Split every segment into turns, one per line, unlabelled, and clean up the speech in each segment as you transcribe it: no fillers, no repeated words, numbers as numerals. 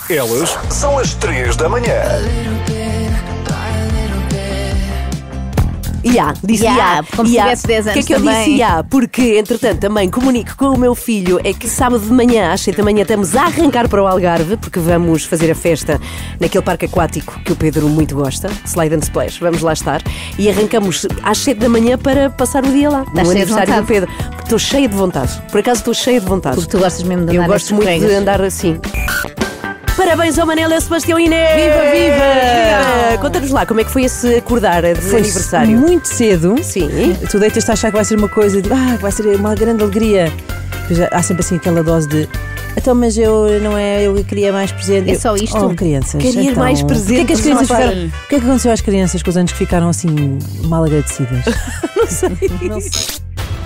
Elas são as 3 da manhã.
Disse
como se tivesse 10 anos.
O que é que eu
também.
disse Porque, entretanto, também comunico com o meu filho é que sábado de manhã, às 7 da manhã, estamos a arrancar para o Algarve, porque vamos fazer a festa naquele parque aquático que o Pedro muito gosta, Slide and Splash. Vamos lá estar. E arrancamos às 7 da manhã para passar o dia lá, no aniversário do Pedro. Porque estou cheia de vontade. Por acaso estou cheia de vontade.
Porque tu gostas mesmo de andar.
Eu gosto muito de andar assim. Parabéns ao Manela, Sebastião e Inês!
Viva!
Conta-nos lá, como é que foi esse acordar de aniversário?
Muito cedo.
Sim.
Tu deitas-te a achar que vai ser uma coisa de vai ser uma grande alegria. Depois há sempre assim aquela dose de então, mas eu queria mais presente.
É só isto?
Oh, crianças.
Queria
então,
mais presente.
O que é que as crianças
Não,
ficaram? O que é que aconteceu às crianças com os anos que ficaram assim mal agradecidas?
Não sei.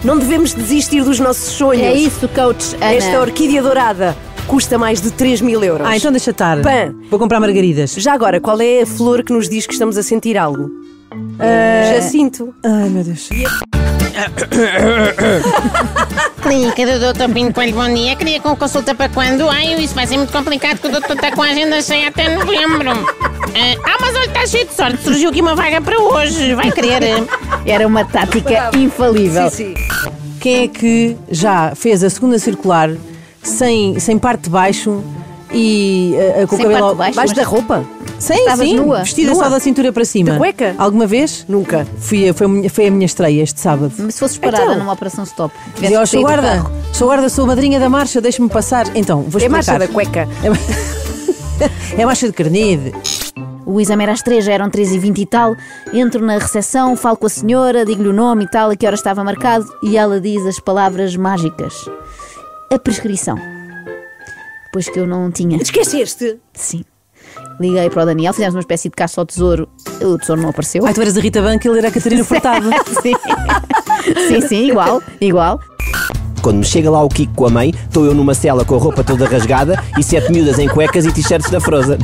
Não devemos desistir dos nossos sonhos.
É isso, coach Ana.
Esta orquídea dourada custa mais de 3.000 euros.
Então deixa estar.
Pã.
Vou comprar margaridas.
Já agora, qual é a flor que nos diz que estamos a sentir algo? Jacinto.
Ai, meu Deus.
Clínica do Dr. Pinto Coelho, bom dia. Queria com consulta para quando? Isso vai ser muito complicado, que o doutor está com a agenda cheia até novembro. Mas olha, está cheio de sorte. Surgiu aqui uma vaga para hoje. Vai querer.
Era uma tática infalível.
Sim.
Quem é que já fez a segunda circular sem parte de baixo e com o
Sem
cabelo
parte de
Baixo da roupa?
Estavas
sim,
nua?
vestida
Nua?
só da cintura para cima.
De cueca?
Alguma vez?
Nunca.
Foi a minha estreia este sábado.
Mas se fosses parada
Então.
numa operação stop,
Dizia,
tivesse que
sou
sair do
guarda,
carro.
sou madrinha da marcha, deixe-me passar. Então, vou
É
explicar.
marcha da cueca.
É marcha de carnide.
O exame era às 3, já eram 3h20 e tal. Entro na recepção, falo com a senhora, digo-lhe o nome e tal, a que hora estava marcado, e ela diz as palavras mágicas. A prescrição. Pois que eu não tinha.
Esqueceste?
Sim. Liguei para o Daniel, fizemos uma espécie de caça ao tesouro. O tesouro não apareceu.
Ai, tu eras a Rita Banca, ele era a Catarina Furtado.
Sim, igual.
Quando me chega lá o Kiko com a mãe, estou eu numa cela com a roupa toda rasgada e 7 miúdas em cuecas e t-shirts da Frozen.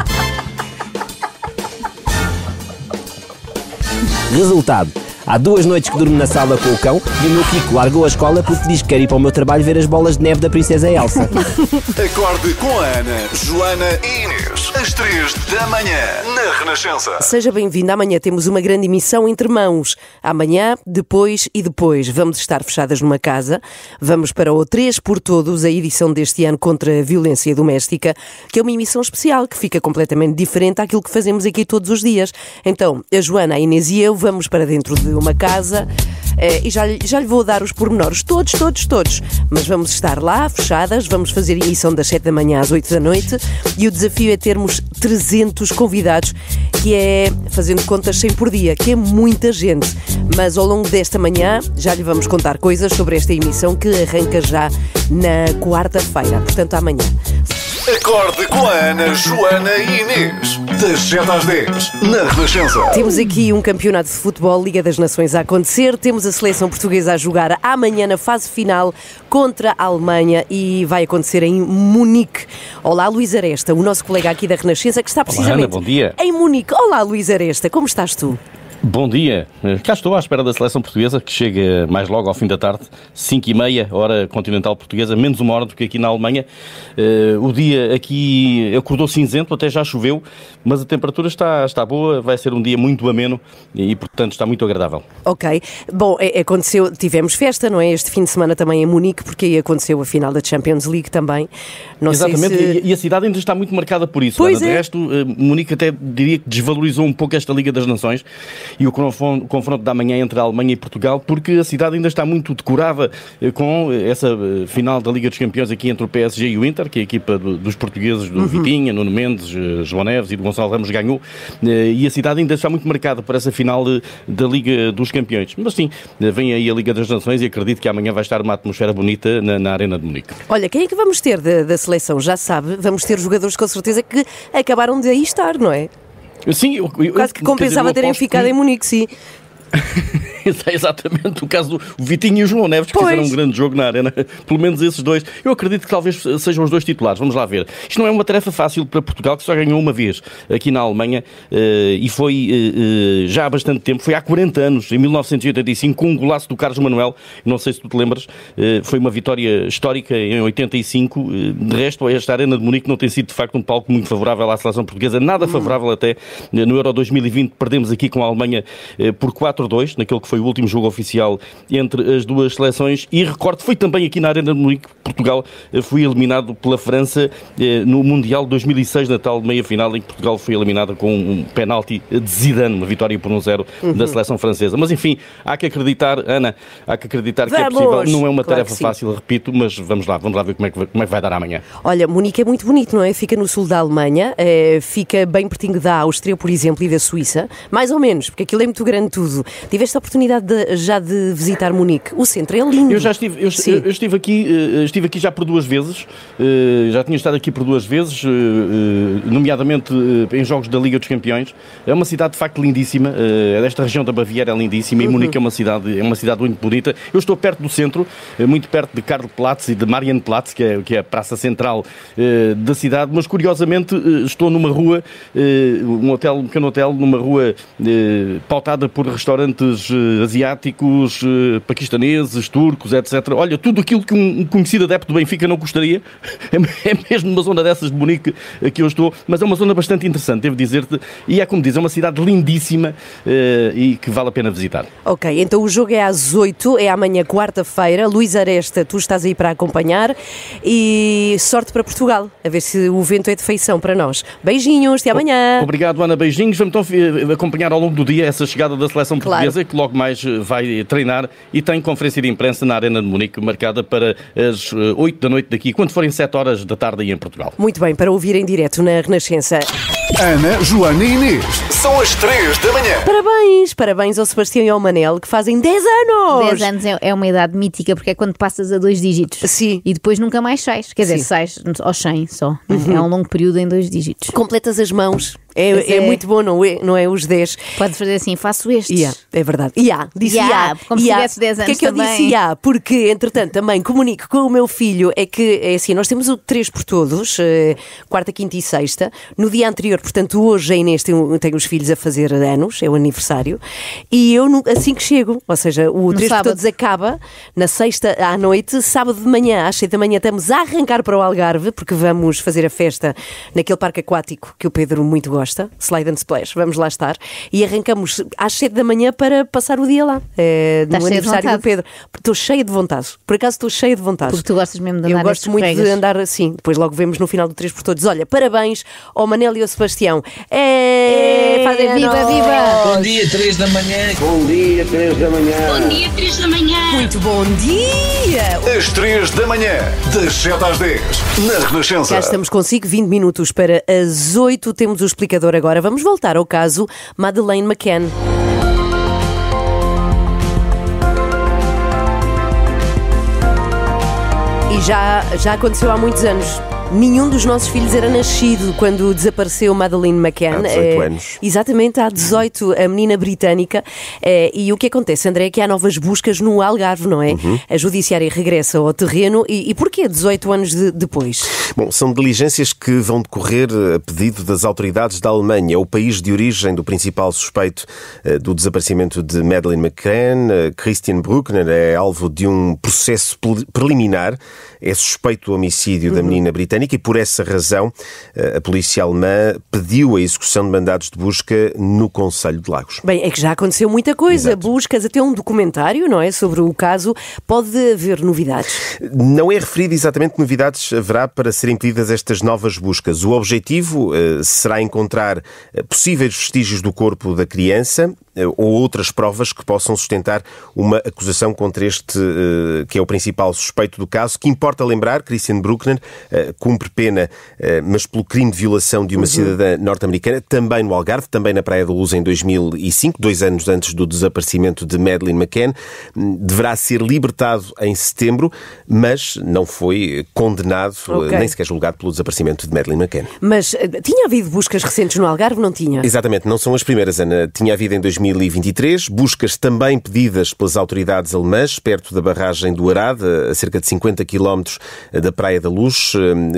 Resultado: há 2 noites que durmo na sala com o cão e o meu Kiko largou a escola porque diz que quer ir para o meu trabalho ver as bolas de neve da Princesa Elsa.
Acorde com a Ana, Joana e Inês. Às 3 da manhã, na Renascença.
Seja bem-vindo. Amanhã temos uma grande emissão entre mãos. Amanhã, depois e depois. Vamos estar fechadas numa casa. Vamos para o 3 por Todos, a edição deste ano contra a violência doméstica, que é uma emissão especial, que fica completamente diferente daquilo que fazemos aqui todos os dias. Então, a Joana, a Inês e eu vamos para dentro de uma casa e já lhe vou dar os pormenores. Todos. Mas vamos estar lá, fechadas. Vamos fazer a emissão das 7 da manhã às 8 da noite. E o desafio é termos 300 convidados, que é, fazendo contas, 100 por dia, que é muita gente. Mas ao longo desta manhã já lhe vamos contar coisas sobre esta emissão que arranca já na quarta-feira, portanto amanhã.
Acorde com a Ana, Joana e Inês. Das 7 às 10, na Renascença.
Temos aqui um campeonato de futebol, Liga das Nações a acontecer. Temos a seleção portuguesa a jogar amanhã na fase final contra a Alemanha e vai acontecer em Munique. Olá, Luís Aresta, o nosso colega aqui da Renascença, que está precisamente
Ana, bom dia.
em Munique. Olá, Luís Aresta, como estás tu?
Bom dia. Cá estou à espera da seleção portuguesa, que chega mais logo ao fim da tarde, 5h30, hora continental portuguesa, menos 1 hora do que aqui na Alemanha. O dia aqui acordou cinzento, até já choveu, mas a temperatura está boa, vai ser um dia muito ameno e, portanto, está muito agradável.
Ok. Bom, aconteceu, tivemos festa, não é? Este fim de semana também em Munique, porque aí aconteceu a final da Champions League também. Não
Exatamente,
sei se...
e a cidade ainda está muito marcada por isso.
Pois
Ana.
é.
De resto, Munique até diria que desvalorizou um pouco esta Liga das Nações e o confronto da manhã entre a Alemanha e Portugal, porque a cidade ainda está muito decorada com essa final da Liga dos Campeões aqui entre o PSG e o Inter, que é a equipa dos portugueses, do Vitinha, Nuno Mendes, João Neves e do Gonçalo Ramos ganhou, e a cidade ainda está muito marcada por essa final da Liga dos Campeões. Mas sim, vem aí a Liga das Nações e acredito que amanhã vai estar uma atmosfera bonita na Arena de Munique.
Olha, quem é que vamos ter da seleção? Já sabe, vamos ter jogadores com certeza que acabaram de aí estar, não é?
Sim,
Quase que compensava terem ficado em Munique, sim.
É exatamente o caso do Vitinho e o João Neves, que fizeram um grande jogo na Arena. Pelo menos esses dois. Eu acredito que talvez sejam os dois titulares. Vamos lá ver. Isto não é uma tarefa fácil para Portugal, que só ganhou uma vez aqui na Alemanha, e foi já há bastante tempo. Foi há 40 anos, em 1985, com um golaço do Carlos Manuel. Não sei se tu te lembras. Foi uma vitória histórica em 85. De resto, esta Arena de Munique não tem sido, de facto, um palco muito favorável à seleção portuguesa. Nada favorável até. No Euro 2020 perdemos aqui com a Alemanha por 4-2, naquele que foi o último jogo oficial entre as duas seleções. E recordo, foi também aqui na Arena de Munique que Portugal foi eliminado pela França no Mundial de 2006, na tal meia-final, em que Portugal foi eliminado com um penalti de Zidane, uma vitória por 1-0 da seleção francesa. Mas enfim, há que acreditar, Ana, há que acreditar que é possível. Não é uma tarefa fácil, repito, mas vamos lá ver como é que vai dar amanhã.
Olha, Munique é muito bonito, não é? Fica no sul da Alemanha, fica bem pertinho da Áustria, por exemplo, e da Suíça, mais ou menos, porque aquilo é muito grande tudo. Tiveste a oportunidade já de visitar Munique? O centro é lindo.
Eu já estive aqui já por 2 vezes, já tinha estado aqui por 2 vezes, nomeadamente em jogos da Liga dos Campeões. É uma cidade de facto lindíssima, esta região da Baviera é lindíssima, e Munique é uma cidade muito bonita. Eu estou perto do centro, muito perto de Karlplatz e de Marienplatz, que é a praça central da cidade, mas curiosamente estou numa rua, um pequeno hotel, numa rua pautada por restaurantes asiáticos, paquistaneses, turcos, etc. Olha, tudo aquilo que um conhecido adepto do Benfica não gostaria. É mesmo uma zona dessas de Munique que eu estou, mas é uma zona bastante interessante, devo dizer-te, e é como diz, é uma cidade lindíssima e que vale a pena visitar.
Ok, então o jogo é às 8, é amanhã, quarta-feira. Luís Aresta, tu estás aí para acompanhar, e sorte para Portugal, a ver se o vento é de feição para nós. Beijinhos, até amanhã.
Obrigado, Ana, beijinhos. Vamos então acompanhar ao longo do dia essa chegada da seleção portuguesa, que logo mais vai treinar, e tem conferência de imprensa na Arena de Munique marcada para as 8 da noite daqui, quando forem 7 horas da tarde aí em Portugal.
Muito bem, para ouvir em direto na Renascença.
Ana, Joana e Inês. São as 3 da manhã.
Parabéns ao Sebastião e ao Manel, que fazem 10 anos.
10 anos é uma idade mítica, porque é quando passas a 2 dígitos.
Sim.
E depois nunca mais sais. Quer dizer, sais aos 100 só. É um longo período em 2 dígitos.
Completas as mãos. É muito bom, não é? Os 10.
Podes fazer assim, faço estes.
É verdade. Disse
como se tivesse 10 anos.
Porque é que eu disse porque, entretanto, também comunico com o meu filho, é que é assim, nós temos o 3 por todos, quarta, quinta e sexta. No dia anterior, portanto, hoje a Inês tem os filhos a fazer anos, é o aniversário, e eu, assim que chego, ou seja, o 3 por todos acaba na sexta à noite, sábado de manhã, às 7 da manhã, estamos a arrancar para o Algarve, porque vamos fazer a festa naquele parque aquático que o Pedro muito gosta. Slide and Splash, vamos lá estar, e arrancamos às 7 da manhã para passar o dia lá, no aniversário do Pedro. Estou cheia de vontade, por acaso estou cheia de vontade.
Porque tu gostas mesmo de andar.
Eu gosto muito de andar assim, depois logo vemos no final do 3 por todos. Olha, parabéns ao Manel e ao Sebastião.
Fazem viva!
Bom dia, 3 da manhã.
Bom dia, 3 da manhã.
Bom dia, 3 da manhã.
Muito bom dia!
Às 3 da manhã, das 7 às 10, na Renascença.
Já estamos consigo, 20 minutos para as 8, temos o explicador agora. Vamos voltar ao caso Madeleine McCann. E já aconteceu há muitos anos. Nenhum dos nossos filhos era nascido quando desapareceu Madeleine McCann.
Há 18 anos.
Exatamente, há 18, a menina britânica. E o que acontece, André, é que há novas buscas no Algarve, não é? A judiciária regressa ao terreno. E porquê 18 anos depois?
Bom, são diligências que vão decorrer a pedido das autoridades da Alemanha. O país de origem do principal suspeito do desaparecimento de Madeleine McCann, Christian Bruckner, é alvo de um processo preliminar. É suspeito do homicídio da menina britânica e, por essa razão, a polícia alemã pediu a execução de mandados de busca no Concelho de Lagos.
Bem, é que já aconteceu muita coisa.
Exato.
Buscas, até um documentário, não é? Sobre o caso. Pode haver novidades?
Não é referido exatamente que novidades haverá para serem pedidas estas novas buscas. O objetivo será encontrar possíveis vestígios do corpo da criança ou outras provas que possam sustentar uma acusação contra este, que é o principal suspeito do caso, que importa lembrar, Christian Bruckner cumpre pena, mas pelo crime de violação de uma cidadã norte-americana, também no Algarve, também na Praia da Luz em 2005, 2 anos antes do desaparecimento de Madeleine McCann. Deverá ser libertado em setembro, mas não foi condenado, nem sequer julgado pelo desaparecimento de Madeleine McCann.
Mas tinha havido buscas recentes no Algarve, não tinha?
Exatamente, não são as primeiras, Ana. Tinha havido em 2005 2023. Buscas também pedidas pelas autoridades alemãs, perto da barragem do Arade, a cerca de 50 km da Praia da Luz,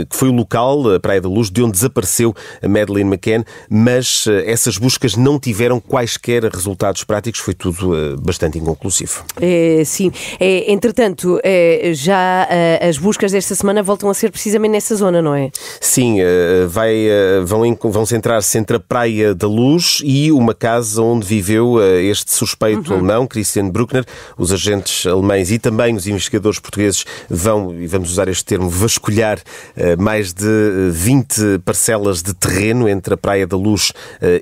que foi o local, a Praia da Luz, de onde desapareceu a Madeleine McCann, mas essas buscas não tiveram quaisquer resultados práticos, foi tudo bastante inconclusivo.
Sim. Entretanto, já as buscas desta semana voltam a ser precisamente nessa zona, não é?
Sim, vão centrar-se entre a Praia da Luz e uma casa onde viveu este suspeito alemão, Christian Bruckner. Os agentes alemães e também os investigadores portugueses vão, e vamos usar este termo, vasculhar mais de 20 parcelas de terreno entre a Praia da Luz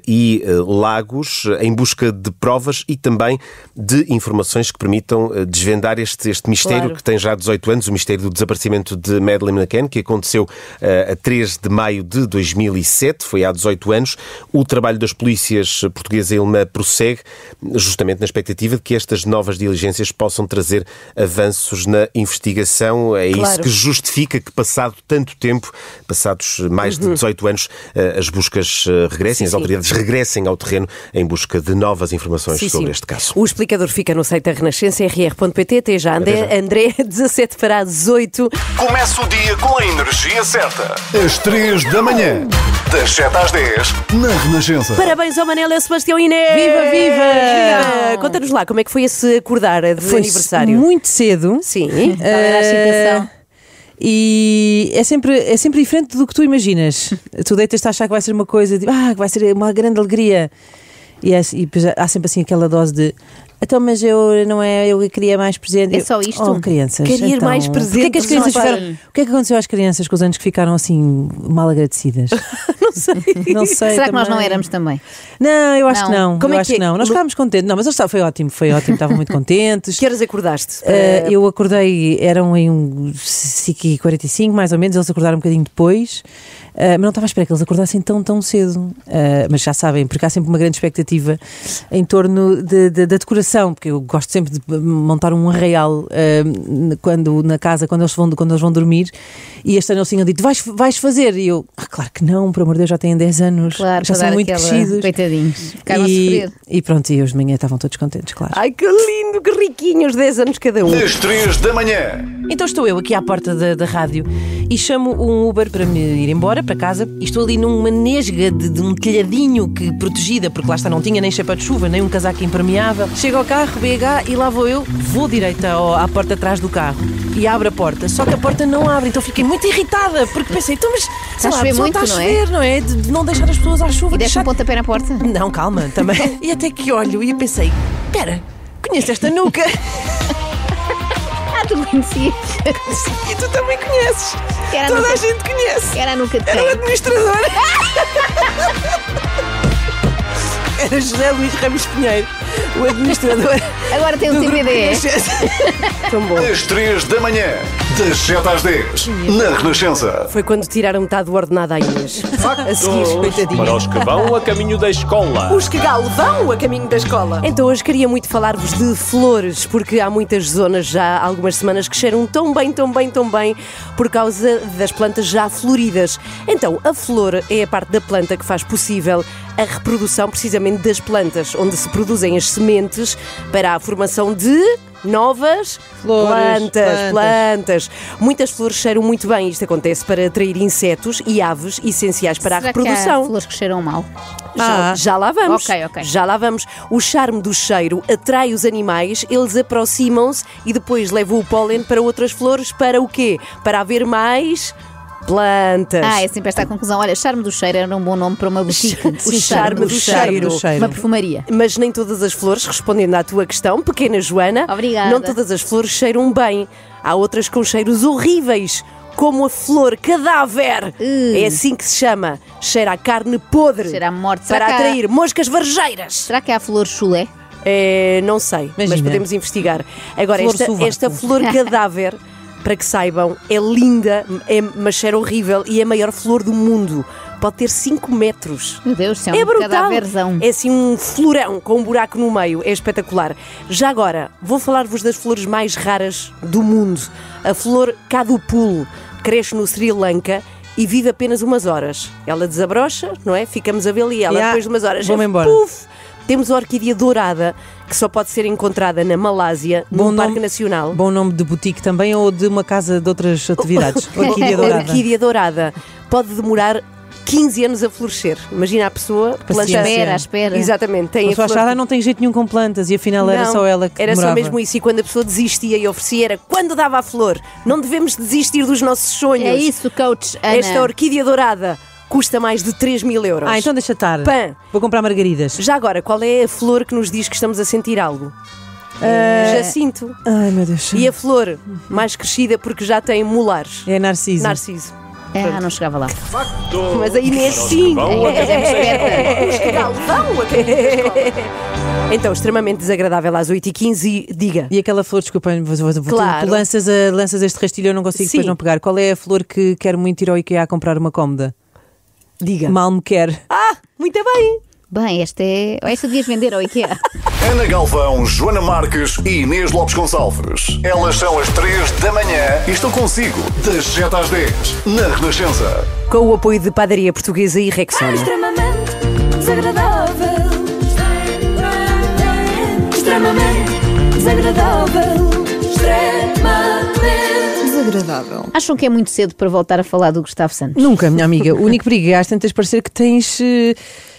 e Lagos, em busca de provas e também de informações que permitam desvendar este mistério, claro, que tem já 18 anos, o mistério do desaparecimento de Madeleine McCann, que aconteceu a 3 de maio de 2007, foi há 18 anos. O trabalho das polícias portuguesa e alemã prossegue, justamente na expectativa de que estas novas diligências possam trazer avanços na investigação. É claro, isso que justifica que, passado tanto tempo, passados mais de 18 anos, as buscas regressem, as autoridades regressem ao terreno em busca de novas informações sobre este caso.
O explicador fica no site da Renascença, rr.pt. Até já, André, 17 para as 18.
Começa o dia com a energia certa. Às 3 da manhã, das 7 às 10, na Renascença.
Parabéns ao Manela, Sebastião e Inês!
Viva, viva!
Conta-nos lá, como é que foi esse acordar de aniversário?
Muito cedo.
Sim.
Qual era a excitação?
E é sempre diferente do que tu imaginas. Tu deitas-te a achar que vai ser uma coisa, que vai ser uma grande alegria. E depois há sempre assim aquela dose de... Então, mas eu queria mais presente.
É só isto?
Oh, crianças.
Queria
então,
mais presente.
O que é que as crianças ficaram? O que é que aconteceu às crianças com os anos que ficaram assim mal agradecidas? Não sei.
Será que nós não éramos também?
Não, eu acho que não.
Como
eu
é
acho que não. Nós ficámos contentes. Não, mas foi ótimo, estavam muito contentes.
Que horas acordaste?
Eu acordei, eram em 5h45 mais ou menos, eles acordaram um bocadinho depois. Mas não estava à espera que eles acordassem tão cedo. Mas já sabem, porque há sempre uma grande expectativa em torno da decoração, porque eu gosto sempre de montar um arraial na casa, quando eles vão dormir. E este ano eles tinham dito, vais fazer? E eu, claro que não, por amor de Deus, já têm 10 anos,
claro,
já são muito crescidos.
Coitadinhos, ficaram a sofrer.
E pronto, e hoje de manhã estavam todos contentes, claro.
Ai, que lindo, que riquinhos, 10 anos cada um.
Às 3 da manhã.
Então estou eu aqui à porta da rádio e chamo um Uber para me ir embora para casa e estou ali numa nesga de um telhadinho protegida, porque lá está, não tinha nem chapéu de chuva, nem um casaco impermeável. Chego ao carro, BH, e lá vou direita à porta atrás do carro e abro a porta, só que a porta não abre, então fiquei muito irritada, porque pensei, então mas sei lá, a pessoa está a chover, não é? De não deixar as pessoas à chuva.
E deixa um pontapé na porta?
Não, calma, também. E até que olho e pensei, espera, conheço esta nuca.
Tu conhecias.
E tu também conheces. Toda a gente conhece.
Era a nuca de quem?
Era o administrador. Era José Luís Ramos Pinheiro, o administrador.
Agora tem um TPD.
Tão bom.
Às 3 da manhã, das 7 às 10, na Renascença.
Foi quando tiraram metade do ordenado à Inês. A seguir, coitadinho.
Para os que vão a caminho da escola.
Os que galo vão a caminho da escola. Então hoje queria muito falar-vos de flores, porque há muitas zonas já há algumas semanas que cheiram tão bem por causa das plantas já floridas. Então a flor é a parte da planta que faz possível a reprodução precisamente das plantas, onde se produzem as sementes para a formação de novas plantas. Muitas flores cheiram muito bem. Isto acontece para atrair insetos e aves essenciais para a reprodução.
Que há flores que cheiram mal?
Já lá vamos.
Ok.
Já lá vamos. O charme do cheiro atrai os animais, eles aproximam-se e depois levam o pólen para outras flores. Para o quê? Para haver mais plantas.
É sempre esta a conclusão. Olha, charme do cheiro era um bom nome para uma boutique.
O charme do cheiro.
Uma perfumaria.
Mas nem todas as flores, respondendo à tua questão, pequena Joana,
obrigada,
não todas as flores cheiram bem. Há outras com cheiros horríveis, como a flor cadáver. É assim que se chama. Cheira a carne podre.
Cheira a morte.
Para atrair moscas varjeiras.
Será que há flor chulé?
Não sei, mas podemos investigar. Agora, esta flor cadáver, para que saibam, é linda, mas cheira horrível e é a maior flor do mundo. Pode ter 5 metros.
Meu Deus,
é brutal.
Cadáverzão.
É assim um florão com um buraco no meio. É espetacular. Já agora, vou falar-vos das flores mais raras do mundo. A flor Kadupul cresce no Sri Lanka e vive apenas umas horas. Ela desabrocha, não é? Ficamos a vê-la e ela depois de umas horas...
Vou-me embora.
Temos a orquídea dourada, que só pode ser encontrada na Malásia, num parque nacional.
Bom nome de boutique também ou de uma casa de outras atividades? Orquídea dourada.
Orquídea dourada. Pode demorar 15 anos a florescer. Imagina a pessoa
à espera.
Exatamente. Tem
a sua achada não tem jeito nenhum com plantas e afinal era só ela que
era
demorava.
só mesmo isso. E quando a pessoa desistia e oferecia era quando dava a flor. Não devemos desistir dos nossos sonhos.
É isso, coach Ana.
Esta orquídea dourada custa mais de 3.000 euros.
Então deixa estar.
Pã.
Vou comprar margaridas.
Já agora, qual é a flor que nos diz que estamos a sentir algo? Jacinto.
Ai, meu Deus.
E a flor mais crescida porque já tem molares?
É Narciso.
Narciso.
Não chegava lá.
Mas a Inês sim. Então, extremamente desagradável às 8h15 diga.
E aquela flor, desculpa,
Claro.
tu lanças este rastilho, eu não consigo depois não pegar. Qual é a flor que quero muito ir ao IKEA a comprar uma cómoda?
Diga.
Mal me quer.
Muito bem.
Bem, esta devias vender ao IKEA.
Ana Galvão, Joana Marques e Inês Lopes Gonçalves. Elas são as 3 da manhã e estão consigo das 7 às 10 na Renascença.
Com o apoio de Padaria Portuguesa e Rexona.
Extremamente desagradável. Extremamente desagradável. Extremamente desagradável.
Acham que é muito cedo para voltar a falar do Gustavo Santos?
Nunca, minha amiga. O único perigo é às tantas parecer que tens...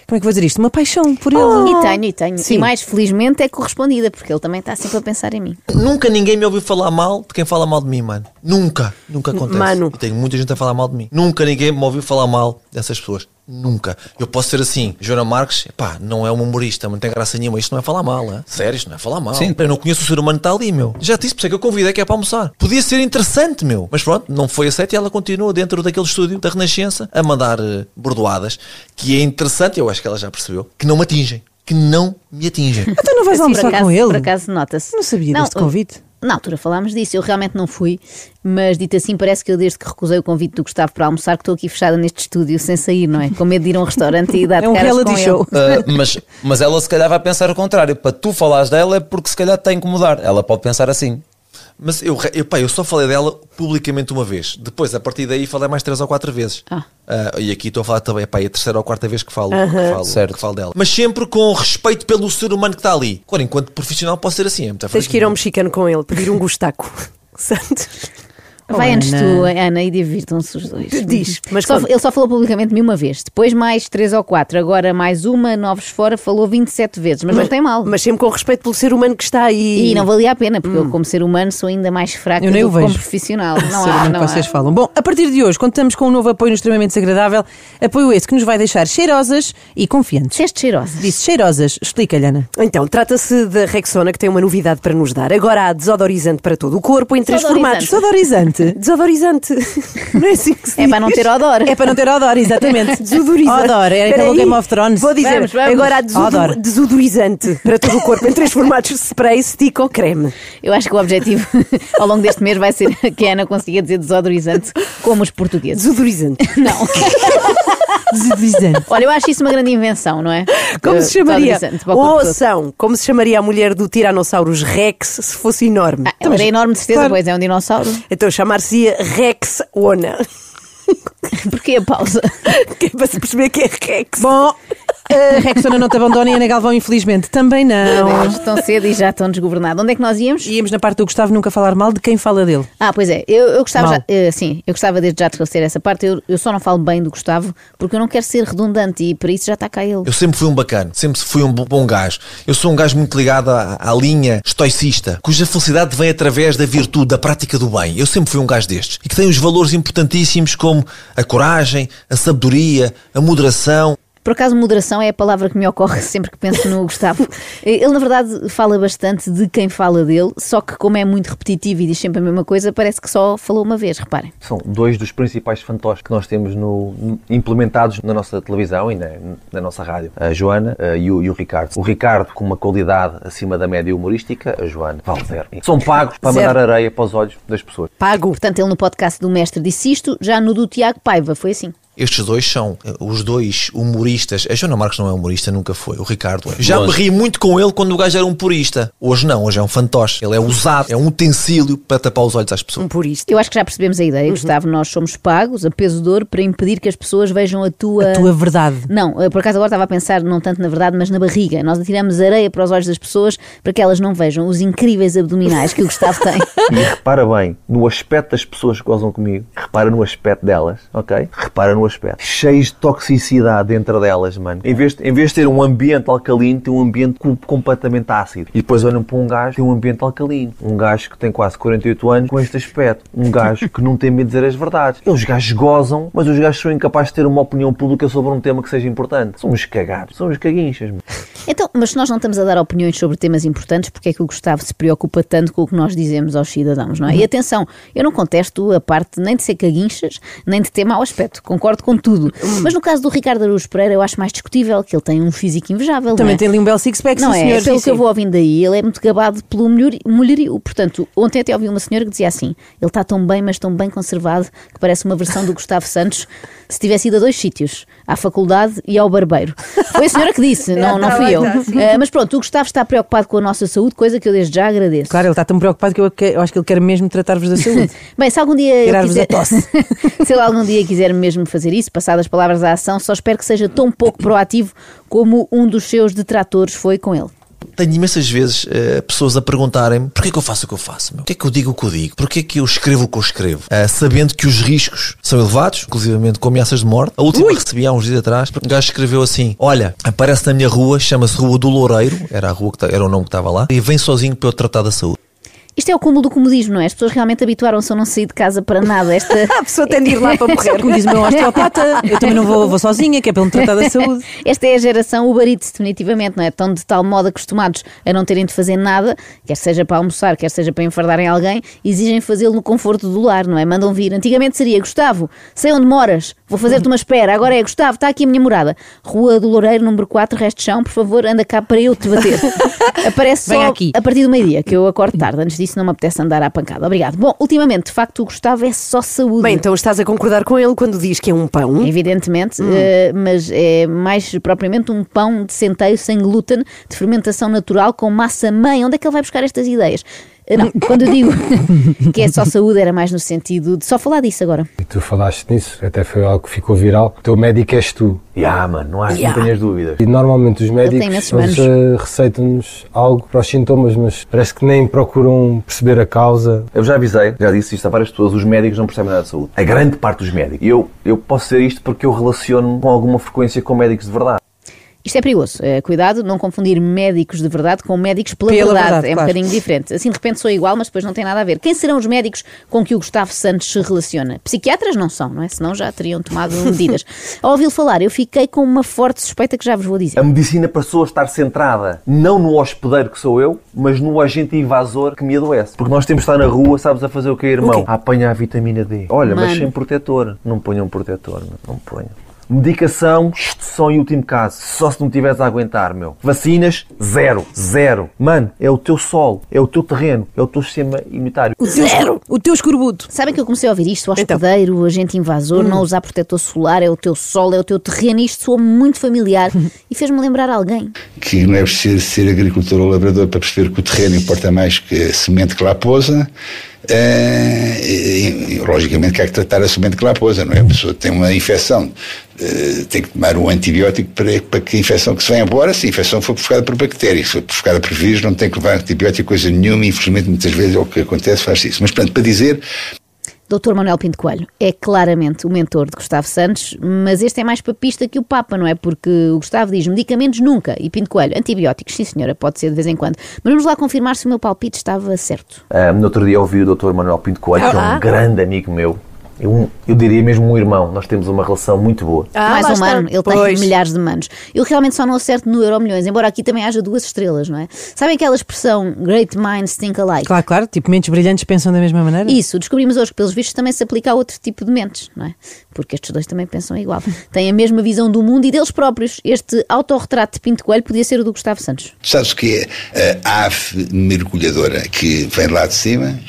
Como é que vou dizer isto? Uma paixão por ele.
E tenho.
Sim.
E mais felizmente é correspondida, porque ele também está sempre a pensar em mim.
Nunca ninguém me ouviu falar mal de quem fala mal de mim, mano. Nunca acontece.
Mano.
E tenho muita gente a falar mal de mim. Nunca ninguém me ouviu falar mal dessas pessoas. Nunca. Eu posso ser assim, Joana Marques, não é um humorista, não tem graça nenhuma. Isto não é falar mal, é? Sério, isto não é falar mal. Sim. Eu não conheço o ser humano que está ali, meu. Já te disse, por isso é que eu convidei que é para almoçar. Podia ser interessante, meu. Mas pronto, não foi aceito e ela continua dentro daquele estúdio da Renascença a mandar bordoadas, que é interessante, eu acho que ela já percebeu, que não me atingem. Que não me atingem.
Então não vais almoçar com ele?
Por acaso nota-se.
Não sabia deste convite.
Na altura falámos disso, eu realmente não fui, mas dito assim, parece que eu desde que recusei o convite do Gustavo para almoçar que estou aqui fechada neste estúdio sem sair, não é? Com medo de ir a um restaurante e dar de caras com ele.
show.
Mas ela se calhar vai pensar o contrário. Para tu falares dela é porque se calhar te tem que incomodar. Ela pode pensar assim.
Mas eu só falei dela publicamente uma vez. Depois, a partir daí, falei mais 3 ou 4 vezes. E aqui estou a falar também, é a terceira ou quarta vez que falo dela. Mas sempre com respeito pelo ser humano que está ali. Agora, enquanto profissional, posso ser assim. É muito
Tens que ir ao mexicano com ele, pedir um gustaco. Santos.
Vai antes tu, Ana, e divirtam-se os dois.
Diz, mas
ele só falou publicamente de mim uma vez, depois mais 3 ou 4, agora mais uma, novos fora, falou 27 vezes, mas não tem mal.
Mas sempre com respeito pelo ser humano que está aí.
E não valia a pena, porque eu, como ser humano, sou ainda mais fraca do que como profissional. Não há.
Vocês falam. Bom, a partir de hoje, contamos com um novo apoio no Extremamente Desagradável, apoio esse que nos vai deixar cheirosas e confiantes.
Disseste cheirosas?
Disse cheirosas. Explica-lhe, Ana.
Então, trata-se da Rexona, que tem uma novidade para nos dar. Agora há desodorizante para todo o corpo, em 3 formatos. Desodorizante. Não é assim que se diz?
É para não ter odor.
É para não ter odor, exatamente.
Desodorizante.
Odor, era aquele Game of Thrones.
Vou dizer,
vamos.
agora há desodorizante para todo o corpo, em 3 formatos de spray, stick ou creme.
Eu acho que o objetivo ao longo deste mês vai ser que a Ana consiga dizer desodorizante como os portugueses.
Desodorizante.
Não.
Desodorizante.
Olha, eu acho isso uma grande invenção, não é?
Como se chamaria? Como se chamaria a mulher do Tiranossauros Rex se fosse enorme?
Ela era enorme, de certeza, pois é um dinossauro.
Então chamar-se-ia Rexona.
Porquê a pausa?
Que é para se perceber que é Rex.
Bom, a Rexona não te abandona e a Ana Galvão, infelizmente, também não.
Estão cedo e já estão desgovernados. Onde é que nós íamos?
Íamos na parte do Gustavo nunca falar mal de quem fala dele.
Pois é. Eu gostava eu gostava desde já de esclarecer essa parte. Eu só não falo bem do Gustavo porque eu não quero ser redundante e para isso já está cá ele.
Eu sempre fui um bacana, sempre fui um bom gajo. Eu sou um gajo muito ligado à linha estoicista, cuja felicidade vem através da virtude, da prática do bem. Eu sempre fui um gajo destes e que tem os valores importantíssimos como a coragem, a sabedoria, a moderação.
Por acaso, moderação é a palavra que me ocorre sempre que penso no Gustavo. Ele, na verdade, fala bastante de quem fala dele, só que como é muito repetitivo e diz sempre a mesma coisa, parece que só falou uma vez, reparem.
São 2 dos principais fantoches que nós temos implementados na nossa televisão e na nossa rádio. A Joana e o Ricardo. O Ricardo com uma qualidade acima da média humorística, a Joana vale 0. São pagos para mandar areia para os olhos das pessoas.
Pago.
Portanto, ele no podcast do Mestre disse isto, já no do Tiago Paiva foi assim.
Estes dois são os dois humoristas. A Joana Marques não é humorista, nunca foi. O Ricardo é. Já me ri muito com ele quando o gajo era um purista. Hoje não, hoje é um fantoche. Ele é usado, é um utensílio para tapar os olhos às pessoas.
Um purista.
Eu acho que já percebemos a ideia, Gustavo. Nós somos pagos a peso de ouro para impedir que as pessoas vejam a tua
verdade.
Não, por acaso agora estava a pensar não tanto na verdade, mas na barriga. Nós atiramos areia para os olhos das pessoas para que elas não vejam os incríveis abdominais que o Gustavo tem.
E repara bem no aspecto das pessoas que gozam comigo. Repara no aspecto delas, ok? Repara no aspecto. Cheios de toxicidade dentro delas, mano. Em vez de ter um ambiente alcalino, tem um ambiente completamente ácido. E depois olham para um gajo, tem um ambiente alcalino. Um gajo que tem quase 48 anos com este aspecto. Um gajo que não tem medo de dizer as verdades. Os gajos gozam, mas os gajos são incapazes de ter uma opinião pública sobre um tema que seja importante. São uns cagados, são uns caguinchas.
Então, mas se nós não estamos a dar opiniões sobre temas importantes, porque é que o Gustavo se preocupa tanto com o que nós dizemos aos cidadãos, não é? E atenção, eu não contesto a parte nem de ser caguinchas, nem de ter mau aspecto. Concordo com tudo. Mas no caso do Ricardo Araújo Pereira, eu acho mais discutível, que ele tem um físico invejável.
Também
não é?
tem ali um belo six-pack,
não
sim,
é?
senhor.
Pelo que eu vou ouvindo daí, ele é muito gabado pelo mulherio. Portanto, ontem até ouvi uma senhora que dizia assim: ele está tão bem, mas tão bem conservado, que parece uma versão do Gustavo Santos se tivesse ido a 2 sítios, à faculdade e ao barbeiro. Foi a senhora que disse, não fui eu. Mas pronto, o Gustavo está preocupado com a nossa saúde, coisa que eu desde já agradeço.
Claro, ele está tão preocupado que eu acho que ele quer mesmo tratar-vos da saúde.
Bem, se algum dia ele
Tirar-vos
quiser...
a tosse.
Se ele algum dia quiser mesmo fazer isso, passar das palavras à ação, só espero que seja tão pouco proativo como um dos seus detratores foi com ele.
Tenho imensas vezes pessoas a perguntarem-me porquê que eu faço o que eu faço, meu? Porquê que eu digo o que eu digo? Porquê que eu escrevo o que eu escrevo? Sabendo que os riscos são elevados, inclusivamente com ameaças de morte. A última que recebi há uns dias atrás, um gajo escreveu assim: olha, aparece na minha rua, chama-se Rua do Loureiro, era o nome que estava lá, e vem sozinho para eu tratar da saúde.
Isto é o cúmulo do comodismo, não é? As pessoas realmente habituaram-se a não sair de casa para nada.
A pessoa tem de ir lá para morrer.
Como diz o meu osteopata, eu também não vou sozinha, que é para me tratar da saúde.
Esta é a geração Uber Eats, definitivamente, não é? Estão de tal modo acostumados a não terem de fazer nada, quer seja para almoçar, quer seja para enfardarem alguém, exigem fazê-lo no conforto do lar, não é? Mandam vir. Antigamente seria: Gustavo, sei onde moras, vou fazer-te uma espera. Agora é: Gustavo, está aqui a minha morada. Rua do Loureiro, número 4, resto de chão, por favor, anda cá para eu te bater. Aparece só aqui a partir do meio-dia, que eu acordo tarde. Antes disso não me apetece andar à pancada. Obrigado. Bom, ultimamente, de facto, o Gustavo é só saúde.
Bem, então estás a concordar com ele quando diz que é um pão?
Evidentemente, mas é mais propriamente um pão de centeio sem glúten, de fermentação natural, com massa mãe. Onde é que ele vai buscar estas ideias? Não, quando eu digo que é só saúde, era mais no sentido de só falar disso agora.
E tu falaste nisso, até foi algo que ficou viral. O teu médico és tu.
Mano, não tenhas dúvidas.
E normalmente os médicos receitam-nos algo para os sintomas, mas parece que nem procuram perceber a causa.
Eu já avisei, já disse isto a várias pessoas: os médicos não percebem nada de saúde. A grande parte dos médicos. Eu posso dizer isto porque eu relaciono-me com alguma frequência com médicos de verdade.
Isto é perigoso. Cuidado, não confundir médicos de verdade com médicos pela verdade. É um bocadinho diferente. Assim, de repente, sou igual, mas depois não tem nada a ver. Quem serão os médicos com que o Gustavo Santos se relaciona? Psiquiatras não são, não é? Senão já teriam tomado medidas. Ao ouvi-lo falar, eu fiquei com uma forte suspeita que já vos vou dizer.
A medicina passou a estar centrada não no hospedeiro que sou eu, mas no agente invasor que me adoece. Porque nós temos de estar na rua, sabes a fazer o quê, irmão? A apanhar a vitamina D. Olha, mas sem protetor. Não ponham protetor, não ponham. Medicação, só em último caso, só se não tiveres a aguentar, meu. Vacinas, zero. Mano, é o teu solo, é o teu terreno, é o teu sistema imunitário.
O teu escorbuto.
Sabem que eu comecei a ouvir isto? O hospedeiro, o agente invasor, não usar protetor solar, é o teu solo, é o teu terreno. Isto soa muito familiar e fez-me lembrar alguém.
Que não é preciso ser agricultor ou labrador para perceber que o terreno importa mais que a semente que lá pousa. E, logicamente que há que tratar a semente que lá pousa, não é? A pessoa tem uma infecção, tem que tomar um antibiótico para que a infecção que se venha embora, se a infecção for provocada por bactérias, se for provocada por vírus, não tem que levar antibiótico, coisa nenhuma. Infelizmente muitas vezes é o que acontece, faz isso. Mas pronto, para dizer...
Dr. Manuel Pinto Coelho é claramente o mentor de Gustavo Santos, mas este é mais papista que o Papa, não é? Porque o Gustavo diz medicamentos nunca e Pinto Coelho, antibióticos, sim senhora, pode ser de vez em quando. Mas vamos lá confirmar se o meu palpite estava certo.
No outro dia ouvi o Dr. Manuel Pinto Coelho, que é um grande amigo meu. Eu diria mesmo um irmão, nós temos uma relação muito boa.
Mais um mano, ele tem milhares de manos. Eu realmente só não acerto no Euromilhões, embora aqui também haja 2 estrelas, não é? Sabem aquela expressão Great Minds Think Alike?
Claro, tipo mentes brilhantes pensam da mesma maneira.
Isso, descobrimos hoje que pelos vistos também se aplica a outro tipo de mentes, não é? Porque estes dois também pensam igual. Têm a mesma visão do mundo e deles próprios. Este autorretrato de Pinto Coelho podia ser o do Gustavo Santos.
Sabes o que é a ave mergulhadora que vem lá de cima?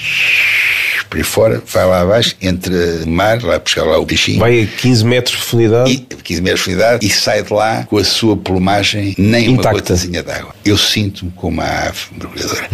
por aí fora, vai lá abaixo, entra no mar, vai buscar lá o bichinho.
Vai a 15 metros de profundidade.
15 metros de profundidade e sai de lá com a sua plumagem nem
intacta.
Uma gotazinha d'água. Eu sinto-me como uma ave mergulhadora.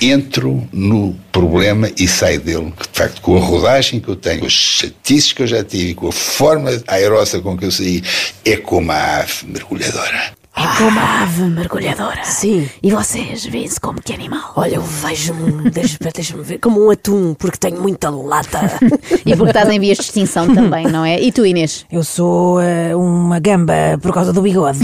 Entro no problema e saio dele, de facto, com a rodagem que eu tenho, com as chatices que eu já tive, com a forma aerosa com que eu saí, é como a ave mergulhadora.
É como a ave mergulhadora.
Sim.
E vocês veem-se como que animal?
Olha, eu vejo-me, deixa-me ver, como um atum, porque tenho muita lata.
E porque estás em vias de extinção também, não é? E tu, Inês?
Eu sou uma gamba por causa do bigode.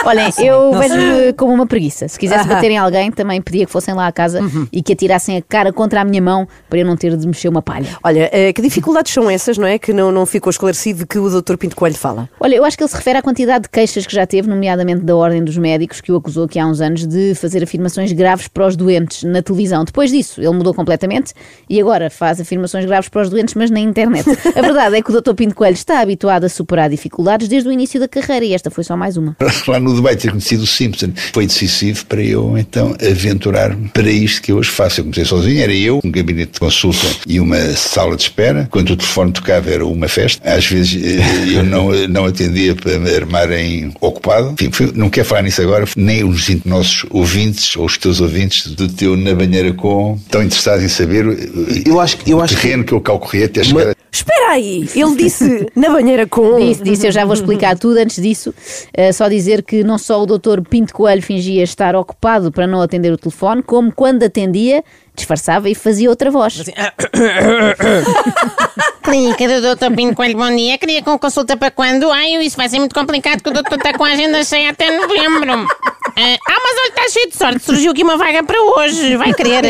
Olhem, eu vejo-me como uma preguiça. Se quisesse bater em alguém, também pedia que fossem lá à casa e que atirassem a cara contra a minha mão para eu não ter de mexer uma palha.
Olha, que dificuldades são essas, não é? Que não ficou esclarecido que o Dr. Pinto Coelho fala.
Olha, eu acho que ele se refere à quantidade de queixas que já teve, nomeadamente da Ordem dos Médicos, que o acusou aqui há uns anos de fazer afirmações graves para os doentes na televisão. Depois disso, ele mudou completamente e agora faz afirmações graves para os doentes, mas na internet. A verdade é que o Dr. Pinto Coelho está habituado a superar dificuldades desde o início da carreira e esta foi só mais uma.
Lá no Dubai ter conhecido o Simpson foi decisivo para eu então aventurar-me para isto que eu hoje faço. Eu comecei sozinho, era eu, um gabinete de consulta e uma sala de espera. Quando o telefone tocava era uma festa. Às vezes eu não atendia para me armarem ocupado. Enfim, não quero falar nisso agora, nem os nossos ouvintes ou os teus ouvintes do teu Na Banheira Com estão interessados em saber
eu acho
o terreno que eu calcorrei até chegar.
Espera aí, ele disse Na Banheira Com.
Disse, eu já vou explicar tudo. Antes disso, só dizer que não só o Dr. Pinto Coelho fingia estar ocupado para não atender o telefone, como quando atendia, disfarçava e fazia outra voz.
Clínica do Dr. Pinto Coelho, bom dia. Queria com consulta para quando? Isso vai ser muito complicado, que o doutor está com a agenda cheia até novembro. Mas olha, está cheio de sorte, surgiu aqui uma vaga para hoje, vai querer.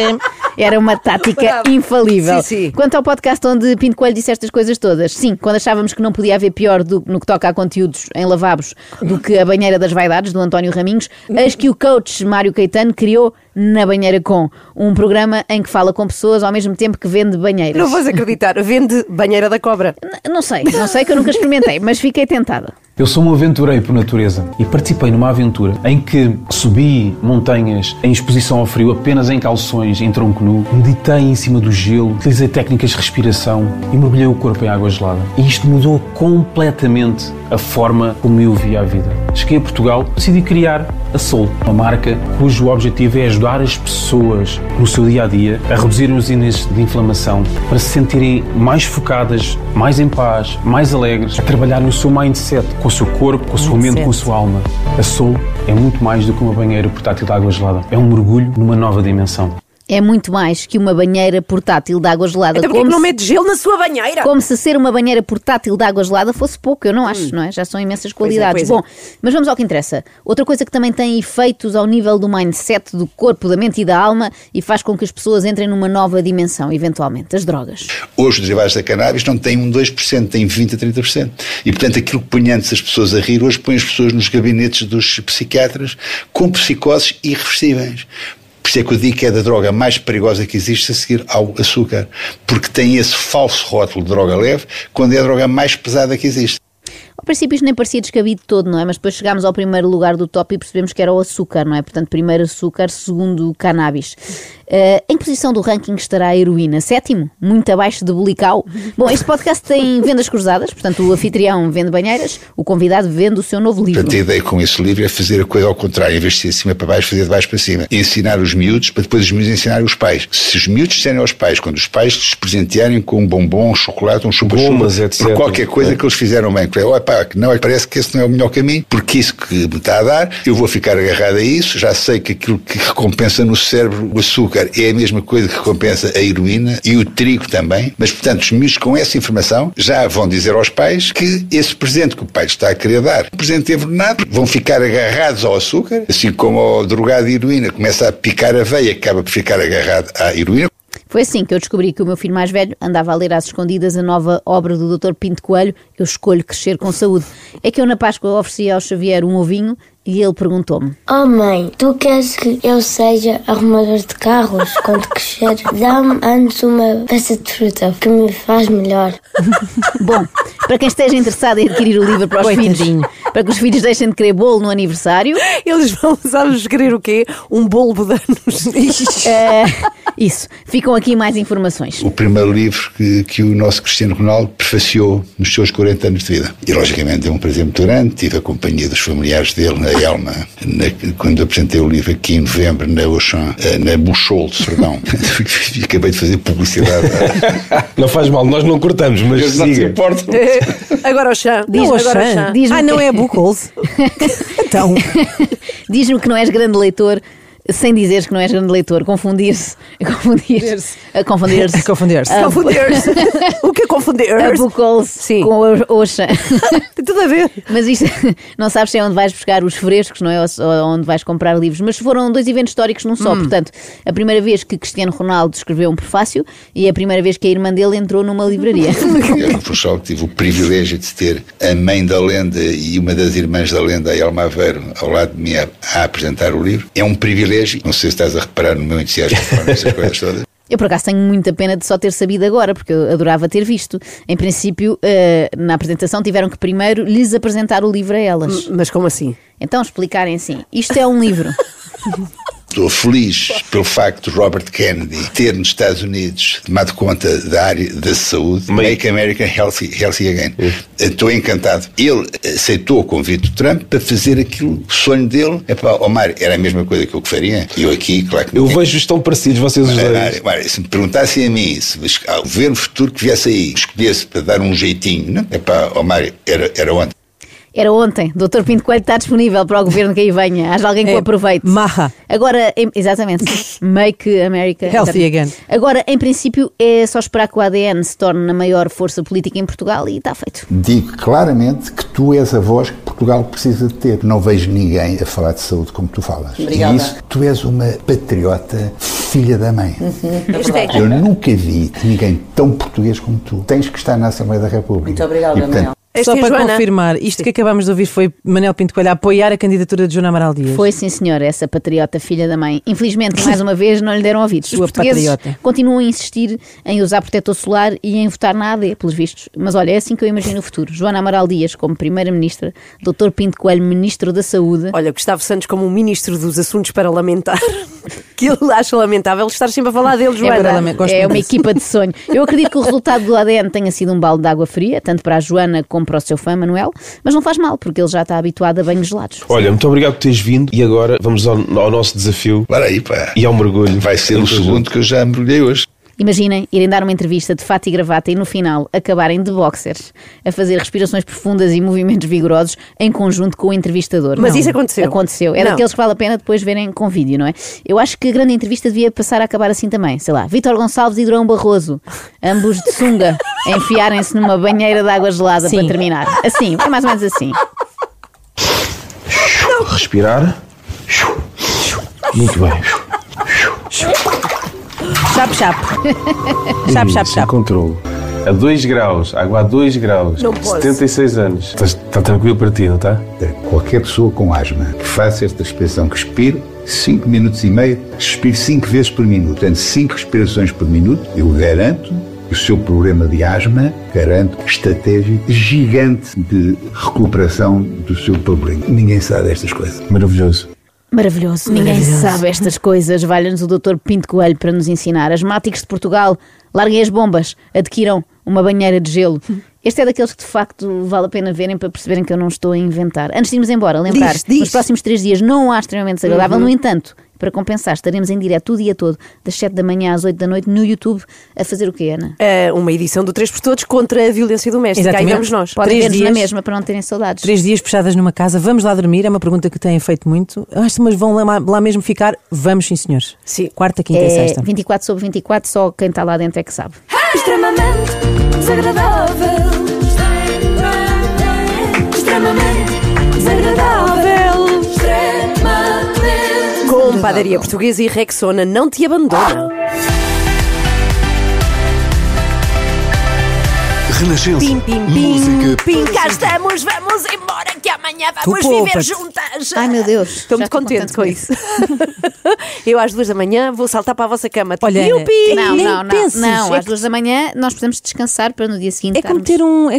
Era uma tática infalível.
Sim.
Quanto ao podcast onde Pinto Coelho disse estas coisas todas, sim, quando achávamos que não podia haver pior no que toca a conteúdos em lavabos do que a banheira das vaidades do António Raminhos, eis que o coach Mário Caetano criou Na Banheira Com, um programa em que fala com pessoas ao mesmo tempo que vende banheiras.
Não vais acreditar, vende banheira da cobra.
Não sei que eu nunca experimentei, mas fiquei tentada.
Eu sou um aventureiro por natureza e participei numa aventura em que subi montanhas em exposição ao frio apenas em calções, em tronco nu, meditei em cima do gelo, utilizei técnicas de respiração e mergulhei o corpo em água gelada. E isto mudou completamente a forma como eu via a vida. Cheguei a Portugal, decidi criar a Soul, uma marca cujo objetivo é ajudar as pessoas no seu dia-a-dia a reduzirem os índices de inflamação, para se sentirem mais focadas, mais em paz, mais alegres, a trabalhar no seu mindset, com o seu corpo, com a sua mente, com a sua alma. A Soul é muito mais do que uma banheira portátil de água gelada. É um mergulho numa nova dimensão.
É muito mais que uma banheira portátil de água gelada.
Então porquê que não mete gelo na sua banheira?
Como se ser uma banheira portátil de água gelada fosse pouco, eu não acho, não é? Já são imensas qualidades. Bom, mas vamos ao que interessa. Outra coisa que também tem efeitos ao nível do mindset, do corpo, da mente e da alma e faz com que as pessoas entrem numa nova dimensão, eventualmente, as drogas.
Hoje os derivados da cannabis não têm 2%, têm 20% a 30%. E portanto aquilo que põe antes as pessoas a rir, hoje põe as pessoas nos gabinetes dos psiquiatras com psicoses irreversíveis. Por isso é que eu digo que é da droga mais perigosa que existe a seguir ao açúcar, porque tem esse falso rótulo de droga leve, quando é a droga mais pesada que existe.
Ao princípio isto nem parecia descabido todo, não é? Mas depois chegámos ao primeiro lugar do top e percebemos que era o açúcar, não é? Portanto, primeiro açúcar, segundo o cannabis. Em que posição do ranking estará a heroína? 7º? Muito abaixo de Bulical? Bom, este podcast tem vendas cruzadas, portanto o anfitrião vende banheiras, o convidado vende o seu novo livro.
Portanto, a ideia com esse livro é fazer a coisa ao contrário, em vez de ser de cima para baixo, fazer de baixo para cima. Ensinar os miúdos, para depois os miúdos ensinarem os pais. Se os miúdos disserem aos pais, quando os pais lhes presentearem com um bombom, um chocolate, um chupa-chupa, por qualquer coisa que eles fizeram bem, não, parece que esse não é o melhor caminho, porque isso que me está a dar, eu vou ficar agarrado a isso, já sei que aquilo que recompensa no cérebro o açúcar é a mesma coisa que recompensa a heroína e o trigo também, mas portanto os miúdos com essa informação já vão dizer aos pais que esse presente que o pai está a querer dar, presente envenenado, vão ficar agarrados ao açúcar, assim como o drogado de heroína começa a picar a veia, acaba por ficar agarrado à heroína.
Foi assim que eu descobri que o meu filho mais velho andava a ler às escondidas a nova obra do Dr. Pinto Coelho, Eu Escolho Crescer com Saúde. É que eu na Páscoa ofereci ao Xavier um ovinho e ele perguntou-me:
Oh mãe, tu queres que eu seja arrumador de carros quando crescer? Dá-me antes uma peça de fruta que me faz melhor.
Bom, para quem esteja interessado em adquirir o livro para os filhos para que os filhos deixem de querer bolo no aniversário.
Eles vão, sabes, querer o quê? Um bolo de anos.
Isso. Ficam aqui mais informações.
O primeiro livro que o nosso Cristiano Ronaldo prefaciou nos seus 40 anos de vida. E, logicamente, é um prazer muito grande. Tive a companhia dos familiares dele, na Elma, quando apresentei o livro aqui em novembro, na Auchan, na Buchholz, perdão. Acabei de fazer publicidade.
Não faz mal, nós não cortamos, mas
não se
siga.
importa.
Agora o chá.
Diz-me
não é Buchholz.
Então. Diz-me que não és grande leitor, sem dizeres que não és grande leitor. Confundir-se.
O que é confundir-se?
A Buchholz com a Oxa.
Tem tudo a ver.
Mas isto, não sabes se é onde vais buscar os frescos, não é? Ou onde vais comprar livros. Mas foram 2 eventos históricos num só. Portanto, a primeira vez que Cristiano Ronaldo escreveu um prefácio e a primeira vez que a irmã dele entrou numa livraria.
Eu, no Funchal, tive o privilégio de ter a mãe da lenda e uma das irmãs da lenda, a Elma Aveiro, ao lado de mim a apresentar o livro. É um privilégio. Não sei se estás a reparar no meu entusiasmo para essas coisas todas.
Eu, por acaso, tenho muita pena de só ter sabido agora, porque eu adorava ter visto. Em princípio, na apresentação, tiveram que primeiro lhes apresentar o livro a elas.
Mas como assim?
Então, explicarem assim. Isto é um livro.
Estou feliz pelo facto de Robert Kennedy ter nos Estados Unidos tomado conta da área da saúde. Make America Healthy Again. Estou encantado. Ele aceitou o convite do Trump para fazer aquilo, o sonho dele. Omar, era a mesma coisa que eu faria. Eu aqui, claro que...
Eu vejo-os tão parecidos, vocês os dois.
Omar, se me perguntassem a mim, se o governo futuro que viesse aí escolhesse para dar um jeitinho, não? Omar, era ontem.
Era ontem. Dr. Pinto Coelho está disponível para o governo que aí venha. Haja alguém que o aproveite.
Marra.
Agora, exatamente. Make America
Healthy Again.
Agora, em princípio, é só esperar que o ADN se torne a maior força política em Portugal e está feito.
Digo claramente que tu és a voz que Portugal precisa de ter. Não vejo ninguém a falar de saúde como tu falas.
Obrigada.
E isso, tu és uma patriota filha da mãe. Eu nunca vi ninguém tão português como tu. Tens que estar na Assembleia da República.
Muito obrigada, Manuel.
Só para confirmar, isto que acabámos de ouvir foi Manuel Pinto Coelho a apoiar a candidatura de Joana Amaral Dias.
Foi, sim, senhora, essa patriota filha da mãe. Infelizmente, mais uma vez, não lhe deram ouvidos. Os portugueses continuam a insistir em usar protetor solar e em votar na AD, pelos vistos. Mas olha, é assim que eu imagino o futuro. Joana Amaral Dias como Primeira-Ministra, Dr. Pinto Coelho, Ministro da Saúde.
Olha, Gustavo Santos como Ministro dos Assuntos para lamentar. Que ele acha lamentável estar sempre a falar dele, Joana.
É uma equipa de sonho. Eu acredito que o resultado do ADN tenha sido um balde de água fria, tanto para a Joana como para o seu fã, Manuel, mas não faz mal, porque ele já está habituado a banhos gelados.
Olha, muito obrigado por teres vindo e agora vamos ao nosso desafio.
Para aí, pá.
E ao mergulho.
Vai ser o segundo que eu já mergulhei hoje.
Imaginem irem dar uma entrevista de fato e gravata e no final acabarem de boxers a fazer respirações profundas e movimentos vigorosos em conjunto com o entrevistador.
Mas isso aconteceu?
Aconteceu. É daqueles que vale a pena depois verem com vídeo, não é? Eu acho que a grande entrevista devia passar a acabar assim também. Sei lá, Vítor Gonçalves e Durão Barroso, ambos de sunga, a enfiarem-se numa banheira de água gelada para terminar. Assim, é mais ou menos assim.
Respirar. Muito bem.
Chap, chap. Chap, chap, chap.
Controlo. A 2 graus, água a 2 graus.
Não posso.
76 anos. Está tranquilo para ti, não está?
Qualquer pessoa com asma que faça esta respiração, que expire 5 minutos e meio, respire 5 vezes por minuto. Portanto, 5 respirações por minuto, eu garanto o seu problema de asma, garanto estratégia gigante de recuperação do seu problema. Ninguém sabe destas coisas.
Maravilhoso.
Maravilhoso. Ninguém sabe estas coisas. Valha-nos o Dr. Pinto Coelho para nos ensinar. Asmáticos de Portugal, larguem as bombas, adquiram uma banheira de gelo. Este é daqueles que de facto vale a pena verem para perceberem que eu não estou a inventar. Antes de irmos embora, lembrar, nos próximos 3 dias não há extremamente desagradável, no entanto, para compensar, estaremos em direto o dia todo, das 7 da manhã às 8 da noite, no YouTube, a fazer o quê, Ana?
Uma edição do 3 por Todos contra a violência doméstica.
Exatamente.
Aí vamos nós.
Podem ver-nos na mesma para não terem saudades.
3 dias fechadas numa casa, vamos lá dormir? É uma pergunta que têm feito muito. Mas vão lá mesmo ficar? Vamos, sim, senhores.
Sim.
Quarta, quinta e sexta.
24 sobre 24, só quem está lá dentro é que sabe.
Extremamente desagradável. Extremamente desagradável. Extremamente.
Com Padaria Portuguesa e Rexona não te abandona.
Renascença.
Pim, pim, pim.
Música.
Pim, cá estamos, vamos embora que amanhã vamos viver juntas. 2.
Ai, meu Deus.
Estou muito contente com isso. Eu às 2 da manhã vou saltar para a vossa cama.
Olha,
não, às 2 da manhã nós podemos descansar para no dia seguinte
é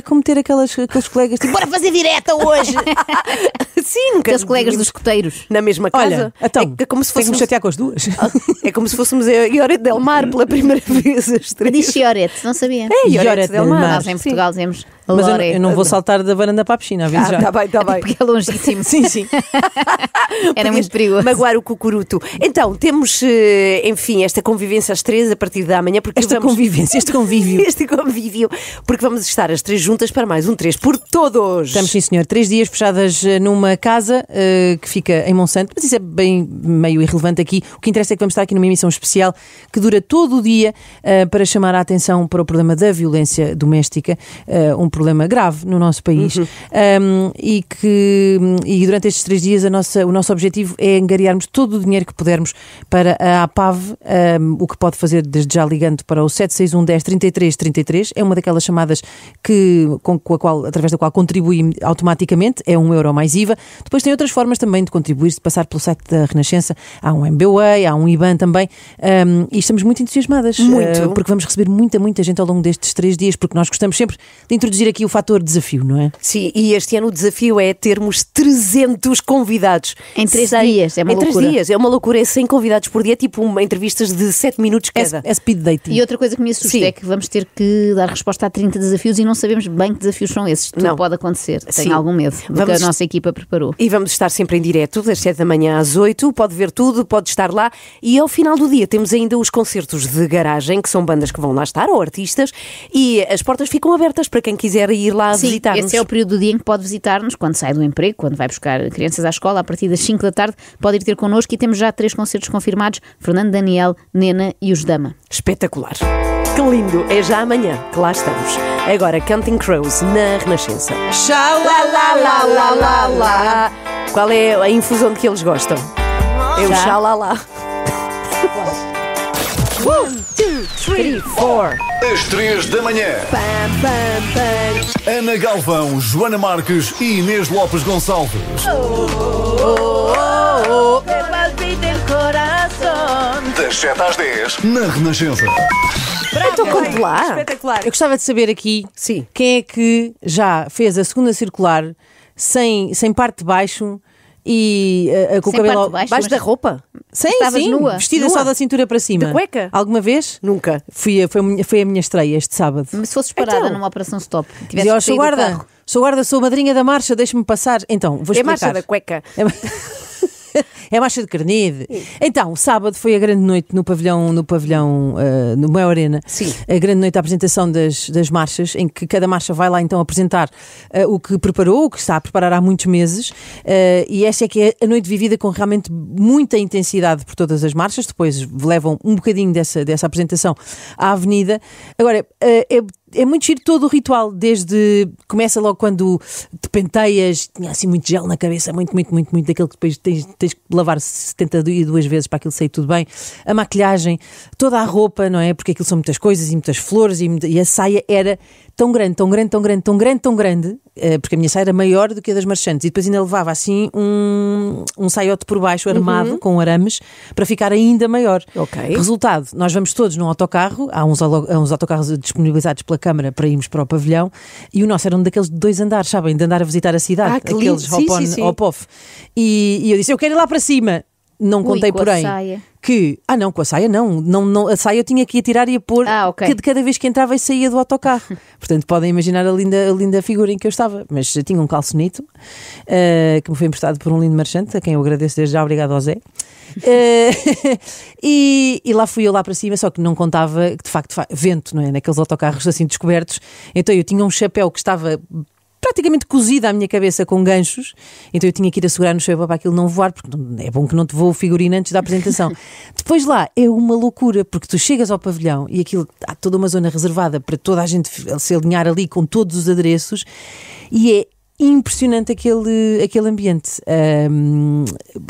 como ter aqueles colegas tipo,
bora fazer direta hoje.
Sim,
aqueles colegas dos escuteiros
na mesma casa.
Olha, então,
é como se
tem que me chatear com as duas.
É como se fôssemos a Iorete del Mar pela primeira vez.
Diz Iorete, não sabia.
É Iorete del Mar.
Nós em Portugal dizemos
mas eu não vou saltar da varanda para a piscina, aviso já.
Está bem.
Porque é longíssimo.
Sim.
Era muito perigoso.
Magoar o cucuruto. Então, temos, enfim, esta convivência às 3 a partir da manhã. Porque
este convívio.
Este convívio. Porque vamos estar as 3 juntas para mais um 3 por todos.
Estamos, sim, senhor. 3 dias fechadas numa casa que fica em Monsanto. Mas isso é bem meio irrelevante aqui. O que interessa é que vamos estar aqui numa emissão especial que dura todo o dia para chamar a atenção para o problema da violência doméstica. Um problema grave no nosso país. E durante estes 3 dias o nosso objetivo é angariarmos todo o dinheiro que pudermos para a APAV, o que pode fazer desde já ligando para o 761 10 33 33. É uma daquelas chamadas através da qual contribui automaticamente, é €1 mais IVA. Depois tem outras formas também de contribuir, de passar pelo site da Renascença. Há um MBWay, há um IBAN também, e estamos muito entusiasmadas, porque vamos receber muita gente ao longo destes 3 dias, porque nós gostamos sempre de introduzir aqui o fator desafio, não é?
Sim, e este ano o desafio é termos 300 convidados.
Em 3 dias, é uma loucura.
Em 3 dias, é uma loucura, é 100 convidados por dia, tipo entrevistas de 7 minutos cada.
É speed dating.
E outra coisa que me assusta é que vamos ter que dar resposta a 30 desafios e não sabemos bem que desafios são esses. Tudo pode acontecer. Tenho algum medo do que a nossa equipa preparou.
E vamos estar sempre em direto, das 7 da manhã às 8, pode ver tudo, pode estar lá. E ao final do dia temos ainda os concertos de garagem, que são bandas que vão lá estar, ou artistas, e as portas ficam abertas para quem quiser ir lá visitar-nos.
Esse é o período do dia em que pode visitar-nos, quando sai do emprego, quando vai buscar crianças à escola, a partir das 5 da tarde, pode ir ter connosco, e temos já 3 concertos confirmados: Fernando Daniel, Nena e os Dama.
Espetacular. Que lindo, é já amanhã que lá estamos. Agora Counting Crows na Renascença. Xalalalala. Qual é a infusão de que eles gostam? É o xalala. 1, 2, 3, 4.
Às 3 da manhã. Ana Galvão, Joana Marques e Inês Lopes Gonçalves. Das 7 às 10 na Renascença.
Então conte lá.
Espetacular. Eu gostava de saber aqui quem é que já fez a segunda circular sem parte de baixo e com o cabelo
baixo da roupa?
Sim,
nua.
Vestida só da cintura para cima.
De cueca?
Alguma vez?
Nunca.
Foi a minha estreia este sábado.
Mas se fosses parada numa operação stop,
dizia, sou guarda, sou madrinha da marcha, deixe-me passar. Então, vou explicar.
É marcha da cueca.
É marcha de carnide. Então, sábado foi a grande noite no pavilhão, no Mel Arena.
Sim.
A grande noite da apresentação das marchas, em que cada marcha vai lá então apresentar o que preparou, o que está a preparar há muitos meses. E esta é que é a noite vivida com realmente muita intensidade por todas as marchas. Depois levam um bocadinho dessa apresentação à avenida. Agora, é muito giro todo o ritual, começa logo quando te penteias, tinha assim muito gel na cabeça, muito daquele que depois tens que lavar 72 vezes para aquilo sair tudo bem. A maquilhagem, toda a roupa, não é? Porque aquilo são muitas coisas e muitas flores e a saia era tão grande, porque a minha saia era maior do que a das marchantes, e depois ainda levava assim um saiote por baixo armado com arames para ficar ainda maior. Resultado, nós vamos todos num autocarro, há uns autocarros disponibilizados pela Câmara para irmos para o pavilhão, e o nosso era um daqueles de 2 andares, sabem, de andar a visitar a cidade, aqueles hop-off. E eu disse, eu quero ir lá para cima. Não contei, porém, que... não, com a saia não. A saia eu tinha que ir tirar e a pôr que de cada vez que entrava e saía do autocarro. Portanto, podem imaginar a linda figura em que eu estava. Mas eu tinha um calçonito que me foi emprestado por um lindo marchante, a quem eu agradeço desde já, obrigado ao Zé. E lá fui eu lá para cima, só que não contava que de facto vento, não é? Naqueles autocarros assim descobertos. Então eu tinha um chapéu que estava praticamente cozida à minha cabeça com ganchos, então eu tinha que ir a segurar no chapéu para aquilo não voar, porque é bom que não te voe o figurino antes da apresentação. Depois lá é uma loucura, porque tu chegas ao pavilhão e aquilo há toda uma zona reservada para toda a gente se alinhar ali com todos os adereços, e impressionante aquele ambiente.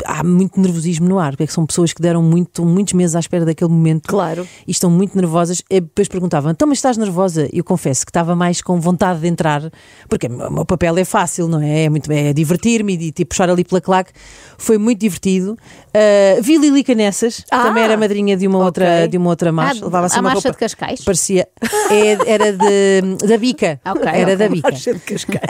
Há muito nervosismo no ar, porque são pessoas que deram muitos meses à espera daquele momento.
Claro.
E estão muito nervosas. E depois perguntavam, então, mas estás nervosa? Eu confesso que estava mais com vontade de entrar, porque o meu papel é fácil, não é? É divertir-me e tipo, puxar ali pela claque. Foi muito divertido. Vi Lili Canessas, também era madrinha de uma outra marcha. Levava assim
a
uma
marcha
roupa,
de Cascais?
Parecia. Era da Bica. Era da Bica.
Marcha de Cascais.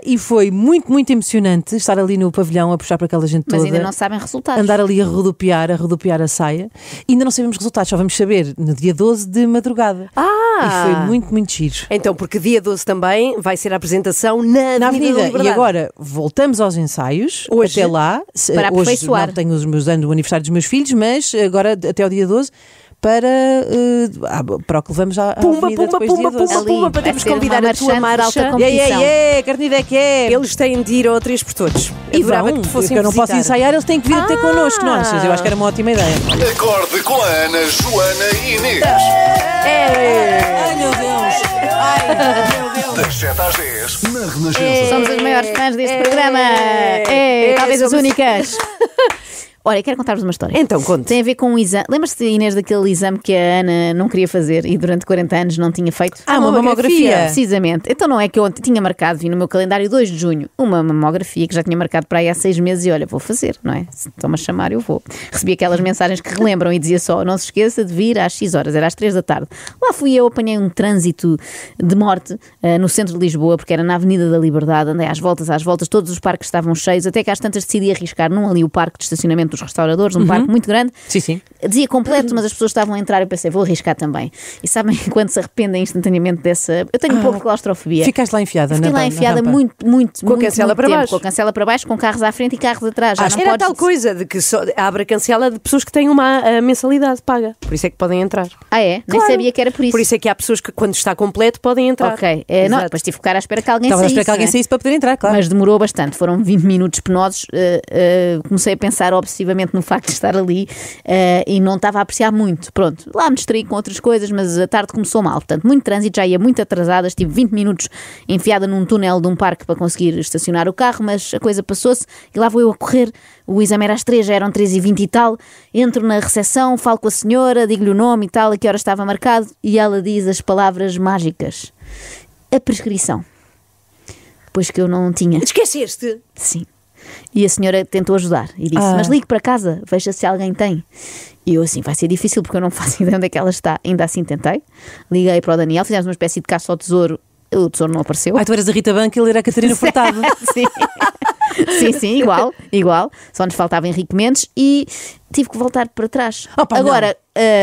E foi muito emocionante estar ali no pavilhão a puxar para aquela gente toda.
Mas ainda não sabem resultados.
Andar ali a rodopiar a saia. E ainda não sabemos resultados, só vamos saber no dia 12 de madrugada. E foi muito giro.
Então, porque dia 12 também vai ser a apresentação na Avenida da Liberdade.
E agora voltamos aos ensaios.
Hoje,
até lá.
Para aperfeiçoar.
Hoje não tenho os meus anos do aniversário dos meus filhos, mas agora até ao dia 12 para o que levamos à avenida depois do dia 12.
Pumba, para termos convidar a tua marcha.
Carnida é que é.
Eles têm de ir ao 3 por Todos.
E vão, porque eu não posso ensaiar, eles têm que vir até connosco, não achas? Eu acho que era uma ótima ideia.
Acorde com a Ana, Joana e Inês.
Ai, meu Deus.
Das 7 às 10, na Renascença.
Somos os maiores fãs deste programa. Talvez as únicas. Olha, quero contar-vos uma história.
Então, conte.
Tem a ver com um exame. Lembras-te, Inês, daquele exame que a Ana não queria fazer e durante 40 anos não tinha feito?
Uma mamografia.
Precisamente. Então não é que eu tinha marcado, vi no meu calendário 2 de junho, uma mamografia que já tinha marcado para aí há 6 meses e olha, vou fazer, não é? Se estão-me a chamar, eu vou. Recebi aquelas mensagens que relembram e dizia só, não se esqueça de vir às X horas, era às 3 da tarde. Lá fui eu, apanhei um trânsito de morte no centro de Lisboa, porque era na Avenida da Liberdade, andei às voltas, todos os parques estavam cheios, até que às tantas decidi arriscar num ali o parque de estacionamento dos restauradores, um parque muito grande.
Sim.
Dizia completo, mas as pessoas estavam a entrar e eu pensei, vou arriscar também. E sabem quando se arrependem instantaneamente dessa... Eu tenho um pouco de claustrofobia.
Ficaste lá enfiada,
Fiquei lá enfiada muito
com a cancela para baixo.
Com a cancela para baixo, com carros à frente e carros atrás.
Era tal coisa de que só abre a cancela de pessoas que têm uma mensalidade paga. Por isso é que podem entrar.
Nem sabia que era por isso.
Por isso é que há pessoas que quando está completo podem entrar.
Ok. Não, depois tive que ficar à espera que alguém
saísse.
Estava
à espera que alguém saísse para poder entrar, claro.
Mas demorou bastante. Foram 20 minutos penosos. Comecei a pensar obsessivamente no facto de estar ali e não estava a apreciar muito. Pronto, lá me distraí com outras coisas, mas a tarde começou mal. Portanto, muito trânsito, já ia muito atrasada. Estive 20 minutos enfiada num túnel de um parque para conseguir estacionar o carro, mas a coisa passou-se e lá vou eu a correr. O exame era às 3, já eram 3h20 e tal. Entro na recepção, falo com a senhora, digo-lhe o nome e tal, a que hora estava marcado, e ela diz as palavras mágicas. A prescrição. Depois que eu não tinha.
Esqueceste?
Sim. E a senhora tentou ajudar e disse, mas ligue para casa, veja se alguém tem. E eu assim, vai ser difícil porque eu não faço ideia onde é que ela está. Ainda assim tentei, liguei para o Daniel, fizemos uma espécie de caça ao tesouro, o tesouro não apareceu.
Tu eras a Rita Banca e ele era a Catarina Furtado.
Sim, igual. Só nos faltava Henrique Mendes e tive que voltar para trás. Agora,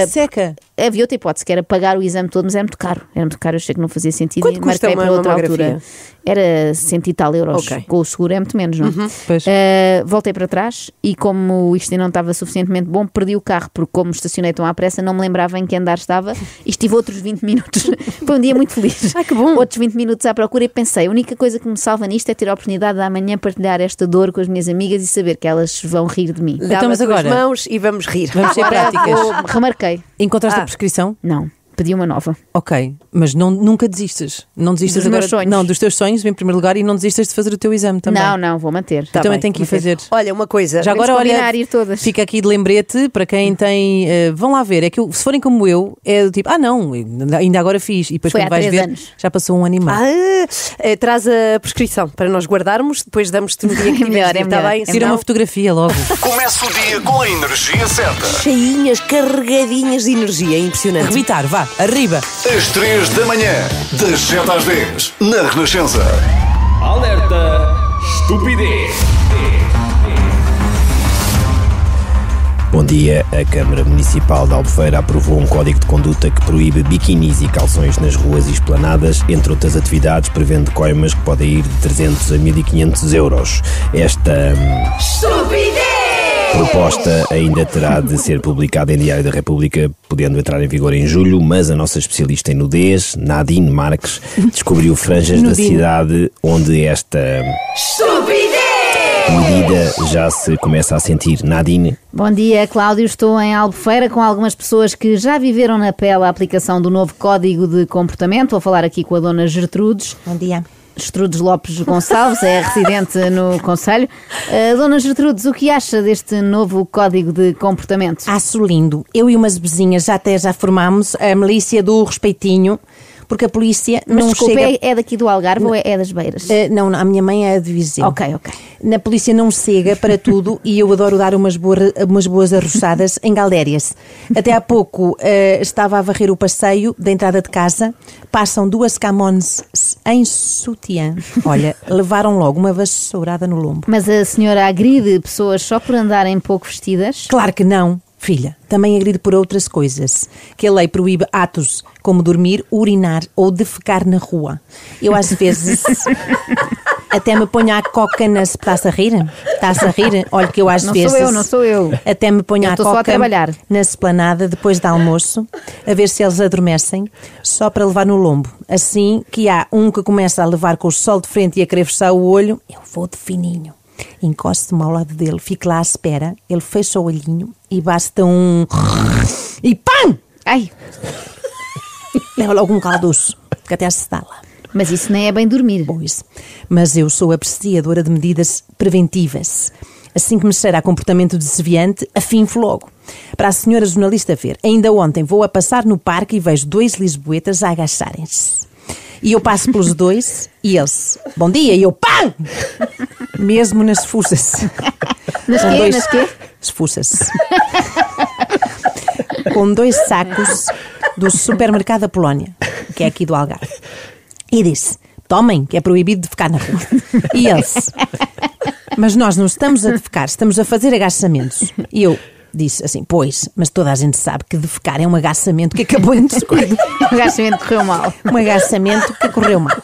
seca.
Havia outra hipótese, que era pagar o exame todo, mas era muito caro. Eu achei que não fazia sentido.
Quanto custa
marquei para outra
mamografia?
altura. Era 100 e tal euros. Com o seguro é muito menos, não é? Voltei para trás e como isto ainda não estava suficientemente bom, perdi o carro, porque como estacionei tão à pressa, não me lembrava em que andar estava e estive outros 20 minutos. Foi um dia muito feliz.
Que bom.
Outros 20 minutos à procura e pensei, a única coisa que me salva nisto é ter a oportunidade de amanhã partilhar esta dor com as minhas amigas e saber que elas vão rir de mim.
Dá-me as tuas mãos e vamos rir.
Vamos ser práticas.
Remarquei.
Encontraste a prescrição?
Não. Pedi uma nova.
Ok, mas nunca desistas. Não desistas
dos
agora.
Meus sonhos.
Não, dos teus sonhos em primeiro lugar e não desistas de fazer o teu exame também.
Não, vou manter.
Também tenho que ir fazer.
Olha, uma coisa.
Já agora, olha,
ir todas.
Fica aqui de lembrete para quem tem. Vão lá ver. É que se forem como eu, é do tipo, não, ainda agora fiz. E depois
Foi
quando vais ver,
anos.
já passou um ano e meio.
Traz a prescrição para nós guardarmos, depois damos-te no dia que
melhor,
está bem?
Tira uma fotografia logo.
Começa o dia com a energia certa.
Cheinhas, carregadinhas de energia, é impressionante.
Revitar, vá, arriba.
Às 3 da manhã, das 7 às 10, na Renascença.
Alerta estupidez. Bom dia. A Câmara Municipal de Albufeira aprovou um código de conduta que proíbe biquinis e calções nas ruas e esplanadas, entre outras atividades, prevendo coimas que podem ir de 300 a 1.500 euros. Esta proposta ainda terá de ser publicada em Diário da República, podendo entrar em vigor em julho, mas a nossa especialista em nudez, Nadine Marques, descobriu franjas da cidade onde esta medida já se começa a sentir. Nadine.
Bom dia, Cláudio. Estou em Albufeira com algumas pessoas que já viveram na pele a aplicação do novo Código de Comportamento. Vou falar aqui com a dona Gertrudes.
Bom dia.
Gertrudes Lopes Gonçalves, é residente no concelho. Dona Gertrudes, o que acha deste novo código de comportamento?
Acho lindo. Eu e umas vizinhas já formámos a milícia do respeitinho, porque a polícia
Mas
não
desculpa,
chega...
é daqui do Algarve ou é das Beiras?
Não, a minha mãe é de Viseu.
Ok.
Na polícia não chega para tudo e eu adoro dar umas boas arrochadas em Galdérias. Até há pouco estava a varrer o passeio da entrada de casa, passam 2 camões em sutiã. Olha, levaram logo uma vassourada no lombo.
Mas a senhora agride pessoas só por andarem pouco vestidas?
Claro que não, filha. Também agride por outras coisas. Que a lei proíbe atos como dormir, urinar ou defecar na rua. Eu às vezes até me ponho a coca nas... Está-se a rir? Está-se a rir? Olha que eu às vezes...
Não sou eu.
Até me ponho a
Estou só a
coca
trabalhar
na esplanada depois do almoço, a ver se eles adormecem, só para levar no lombo. Assim que há um que começa a levar com o sol de frente e a querer fechar o olho, eu vou de fininho. Encosto-me ao lado dele, fico lá à espera, ele fecha o olhinho e basta um... E pam!
Ai!
Leva logo um caldoço, que até se estala.
Mas isso nem é bem dormir.
Pois, mas eu sou apreciadora de medidas preventivas. Assim que me cheira a comportamento desviante, afinfo logo. Para a senhora jornalista ver, ainda ontem vou a passar no parque e vejo 2 lisboetas a agacharem-se. E eu passo pelos 2 e eles, bom dia, e eu, pam! Mesmo nas fuças.
Nas quê?
Fuças. Com 2 sacos do supermercado da Polónia, que é aqui do Algarve. E disse, tomem, que é proibido defecar na rua. E eles, mas nós não estamos a defecar, estamos a fazer agachamentos. E eu disse assim, pois, mas toda a gente sabe que defecar é um agachamento que acabou em descuido.
Um agachamento que correu mal.
Um agachamento que correu mal.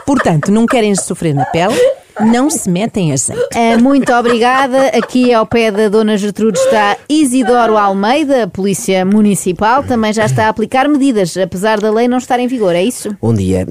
Portanto, não querem sofrer na pele, não se metem azeite.
Muito obrigada. Aqui ao pé da Dona Gertrude está Isidoro Almeida, Polícia Municipal, também já está a aplicar medidas, apesar da lei não estar em vigor, é isso?
Bom dia.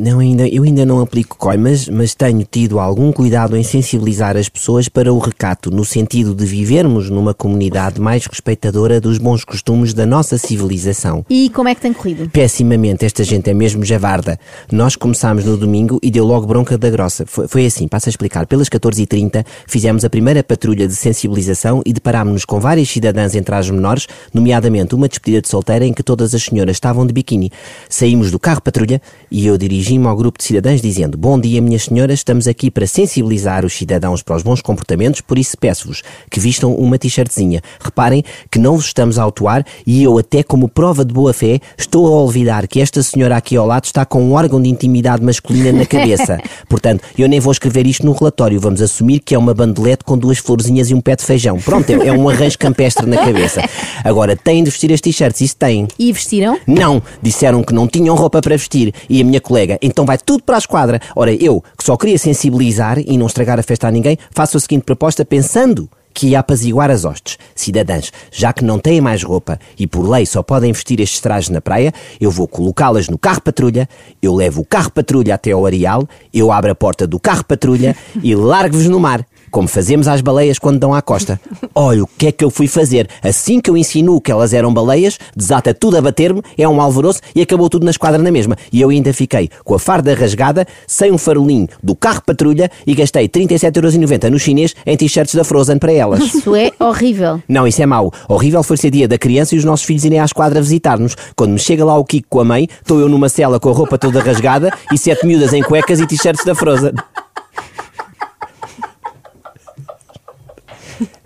Eu ainda não aplico coimas, mas tenho tido algum cuidado em sensibilizar as pessoas para o recato, no sentido de vivermos numa comunidade mais respeitadora dos bons costumes da nossa civilização.
E como é que tem corrido?
Pessimamente, esta gente é mesmo javarda. Nós começámos no domingo e deu logo bronca da grossa. Foi assim, passo a explicar. Pelas 14h30 fizemos a primeira patrulha de sensibilização e deparámos-nos com várias cidadãs em trajes menores, nomeadamente uma despedida de solteira em que todas as senhoras estavam de biquíni. Saímos do carro patrulha e eu dirigi-me ao grupo de cidadãs dizendo: bom dia, minhas senhoras, estamos aqui para sensibilizar os cidadãos para os bons comportamentos, por isso peço-vos que vistam uma t-shirtzinha. Reparem que não vos estamos a autuar e eu, até como prova de boa fé, estou a olvidar que esta senhora aqui ao lado está com um órgão de intimidade masculina na cabeça. Portanto, eu nem vou escrever isto no relatório, vamos assumir que é uma bandelete com 2 florzinhas e um pé de feijão. Pronto, é um arranjo campestre na cabeça. Agora, têm de vestir as t-shirts, isso têm.
E vestiram?
Não, disseram que não tinham roupa para vestir. E a minha colega, então vai tudo para a esquadra. Ora, eu, que só queria sensibilizar e não estragar a festa a ninguém, faço a seguinte proposta pensando que ia apaziguar as hostes. Cidadãs, já que não têm mais roupa e por lei só podem vestir estes trajes na praia, eu vou colocá-las no carro patrulha, eu levo o carro patrulha até ao areal, eu abro a porta do carro patrulha e largo-vos no mar, como fazemos às baleias quando dão à costa. Olha, o que é que eu fui fazer? Assim que eu insinuo que elas eram baleias, desata tudo a bater-me, é um alvoroço e acabou tudo na esquadra na mesma. E eu ainda fiquei com a farda rasgada, sem um farolinho do carro patrulha e gastei 37,90€ no chinês em t-shirts da Frozen para elas.
Isso é horrível.
Não, isso é mau. Horrível foi ser dia da criança e os nossos filhos irem à esquadra visitar-nos. Quando me chega lá o Kiko com a mãe, estou eu numa cela com a roupa toda rasgada e 7 miúdas em cuecas e t-shirts da Frozen.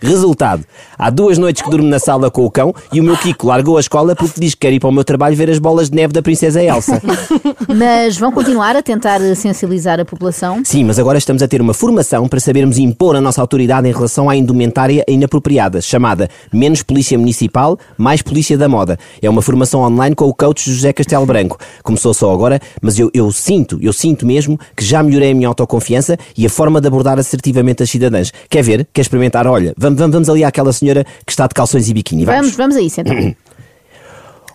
Resultado, há 2 noites que durmo na sala com o cão e o meu Kiko largou a escola porque diz que quer ir para o meu trabalho ver as bolas de neve da Princesa Elsa.
Mas vão continuar a tentar sensibilizar a população?
Sim, mas agora estamos a ter uma formação para sabermos impor a nossa autoridade em relação à indumentária inapropriada, chamada Menos Polícia Municipal, Mais Polícia da Moda. É uma formação online com o coach José Castelo Branco. Começou só agora, mas eu sinto mesmo que já melhorei a minha autoconfiança e a forma de abordar assertivamente as cidadãs. Quer ver? Quer experimentar? Olha, vamos ali àquela senhora que está de calções e biquíni.
Vamos a isso então.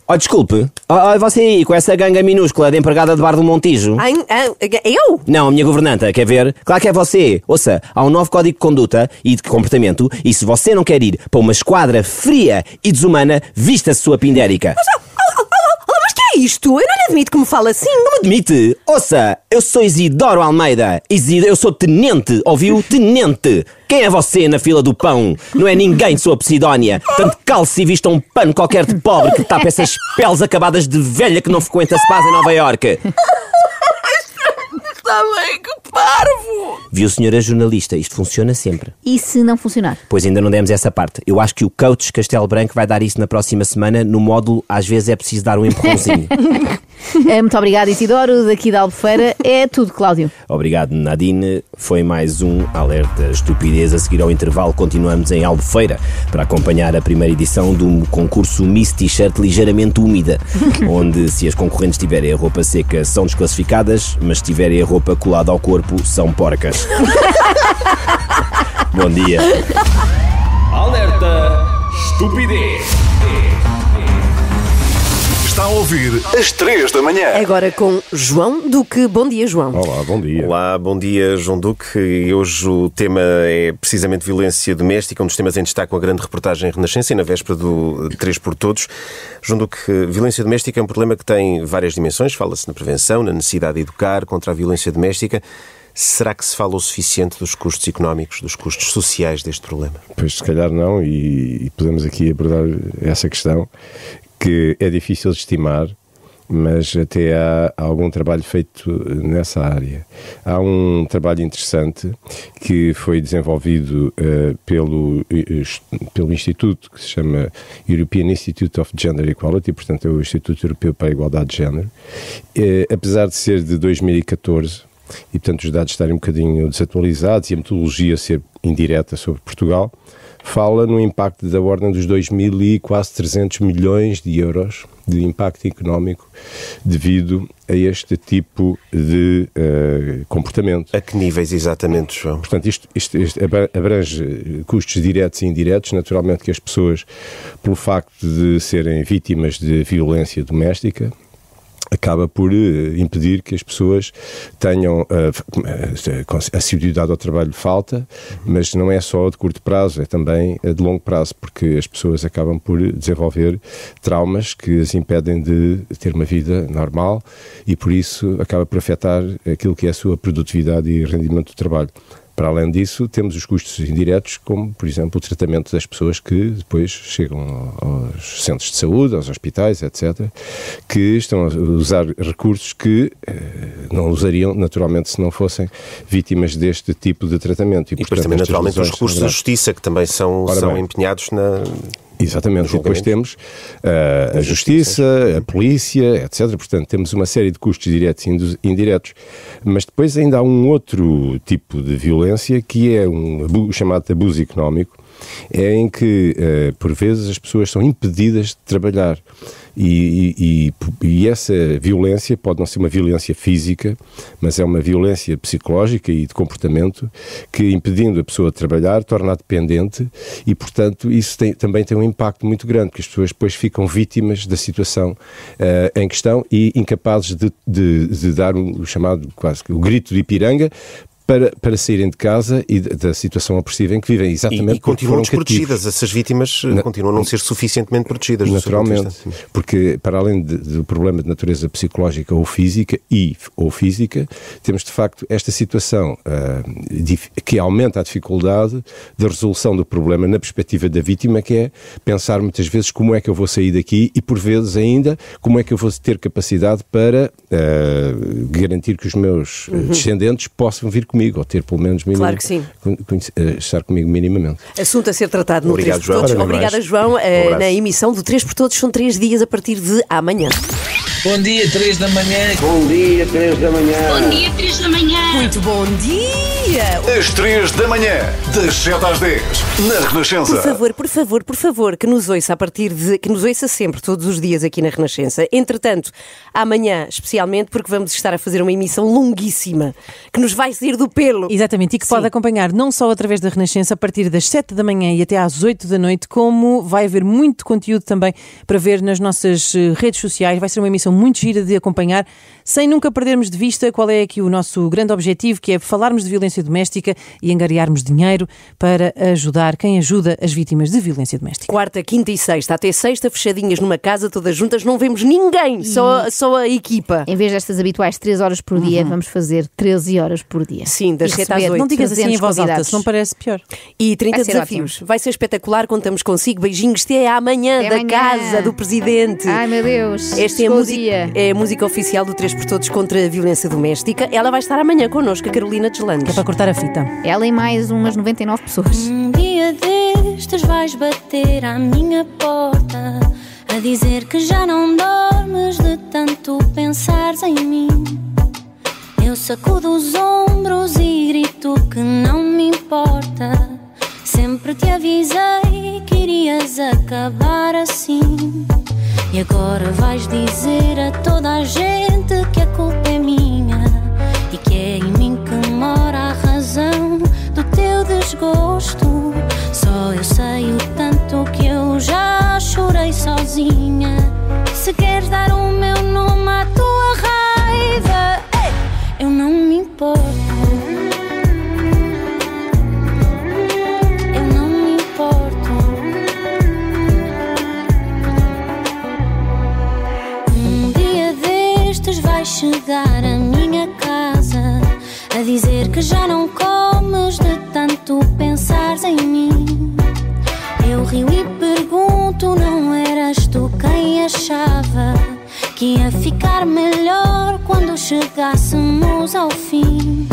Oh, desculpe. Oh, você aí, com essa ganga minúscula de empregada de bar do Montijo.
Eu?
Não, a minha governanta, quer ver? Claro que é você. Ouça, há um novo código de conduta e de comportamento e se você não quer ir para uma esquadra fria e desumana, vista-se sua pindérica.
Mas quem é isto? Eu não lhe admito que me fale assim.
Não me admite? Ouça, eu sou Isidoro Almeida. Eu sou tenente, ouviu? Tenente. Quem é você na fila do pão? Não é ninguém, sua Psidónia. Tanto calce e vista um pano qualquer de pobre que tapa essas peles acabadas de velha que não frequenta spas em Nova Iorque.
Está bem, que parvo!
Viu, senhora jornalista? Isto funciona sempre.
E se não funcionar?
Pois ainda não demos essa parte. Eu acho que o coach Castelo Branco vai dar isso na próxima semana no módulo às vezes é preciso dar um empurrãozinho.
Muito obrigado, Isidoro, daqui da Albufeira. É tudo, Cláudio.
Obrigado, Nadine. Foi mais um Alerta Estupidez. A seguir ao intervalo continuamos em Albufeira para acompanhar a primeira edição do concurso Miss T-shirt ligeiramente úmida, onde se as concorrentes tiverem a roupa seca são desclassificadas, mas se tiverem a roupa colada ao corpo são porcas. Bom dia.
Alerta Estupidez. Está a ouvir às 3 da manhã.
Agora com João Duque. Bom dia, João.
Olá, bom dia. Olá, bom dia, João Duque. E hoje o tema é precisamente violência doméstica, um dos temas em destaque com a grande reportagem Renascença e na véspera do 3 por Todos. João Duque, violência doméstica é um problema que tem várias dimensões. Fala-se na prevenção, na necessidade de educar contra a violência doméstica. Será que se fala o suficiente dos custos económicos, dos custos sociais deste problema?
Pois, se calhar não, e podemos aqui abordar essa questão, que é difícil de estimar, mas até há algum trabalho feito nessa área. Há um trabalho interessante que foi desenvolvido pelo Instituto que se chama European Institute of Gender Equality, portanto é o Instituto Europeu para a Igualdade de Género. Apesar de ser de 2014, e portanto os dados estarem um bocadinho desatualizados e a metodologia ser indireta sobre Portugal, fala no impacto da ordem dos 2.000 e quase 300 milhões de euros de impacto económico devido a este tipo de comportamento.
A que níveis exatamente, João?
Portanto, isto abrange custos diretos e indiretos. Naturalmente que as pessoas, pelo facto de serem vítimas de violência doméstica, acaba por impedir que as pessoas tenham assiduidade ao trabalho falta, mas não é só de curto prazo, é também de longo prazo, porque as pessoas acabam por desenvolver traumas que as impedem de ter uma vida normal e por isso acaba por afetar aquilo que é a sua produtividade e rendimento do trabalho. Para além disso, temos os custos indiretos, como, por exemplo, o tratamento das pessoas que depois chegam aos centros de saúde, aos hospitais, etc., que estão a usar recursos que não usariam, naturalmente, se não fossem vítimas deste tipo de tratamento.
E depois também, naturalmente, os recursos da justiça, que também são empenhados na...
Exatamente, e depois temos a justiça, a polícia, etc. Portanto, temos uma série de custos diretos e indiretos. Mas depois ainda há um outro tipo de violência que é o chamado abuso económico, em que, por vezes, as pessoas são impedidas de trabalhar. E essa violência pode não ser uma violência física, mas é uma violência psicológica e de comportamento que, impedindo a pessoa de trabalhar, torna-a dependente e, portanto, isso também tem um impacto muito grande, porque as pessoas depois ficam vítimas da situação em questão e incapazes de dar o chamado, quase o grito de Ipiranga, para saírem de casa e da situação opressiva em que vivem, exatamente.
E continuam desprotegidas, essas vítimas continuam a não ser suficientemente protegidas.
Naturalmente, porque para além do problema de natureza psicológica ou física, temos de facto esta situação que aumenta a dificuldade da resolução do problema na perspectiva da vítima, que é pensar muitas vezes como é que eu vou sair daqui e por vezes ainda como é que eu vou ter capacidade para garantir que os meus descendentes possam vir comigo, ou ter pelo menos
claro que sim.
Estar comigo minimamente.
Assunto a ser tratado no 3 por
João.
Todos. Obrigada, João. Na emissão do 3 por Todos são 3 dias a partir de amanhã.
Bom dia, 3 da manhã.
Bom dia, 3 da manhã.
Bom dia, 3 da manhã.
Muito bom dia.
Às 3 da manhã, das 7 às 10, na Renascença.
Por favor, que nos ouça que nos ouça sempre, todos os dias aqui na Renascença. Entretanto, amanhã, especialmente, porque vamos estar a fazer uma emissão longuíssima, que nos vai sair do pelo.
Exatamente, e que pode acompanhar não só através da Renascença a partir das 7 da manhã e até às 8 da noite, como vai haver muito conteúdo também para ver nas nossas redes sociais. Vai ser uma emissão muito gira de acompanhar, sem nunca perdermos de vista qual é aqui o nosso grande objetivo, que é falarmos de violência doméstica e angariarmos dinheiro para ajudar quem ajuda as vítimas de violência doméstica.
Quarta, quinta e sexta, até sexta, fechadinhas numa casa, todas juntas, não vemos ninguém, só a equipa.
Em vez destas habituais 3 horas por dia, vamos fazer 13 horas por dia.
Sim, das 7 às 8.
Não digas assim em voz alta, se não parece pior.
E 30 desafios. Vai ser espetacular, contamos consigo. Beijinhos, até amanhã, casa do Presidente.
Ai, meu Deus.
Esta é a música oficial do 3 por Todos contra a violência doméstica. Ela vai estar amanhã connosco, a Carolina Deslandes.
É para cortar a fita.
Ela e mais umas 99 pessoas.
Um dia destes vais bater à minha porta, a dizer que já não dormes de tanto pensares em mim. Eu sacudo os ombros e grito que não me importa. Sempre te avisei que irias acabar assim. E agora vais dizer a toda a gente que a culpa é minha e que é em mim que mora a razão do teu desgosto. Só eu sei o tanto que eu já chorei sozinha. Se queres dar o meu nome à tua raiva, eu não me importo. Vais chegar à minha casa a dizer que já não comes de tanto pensares em mim. Eu rio e pergunto, não eras tu quem achava que ia ficar melhor quando chegássemos ao fim?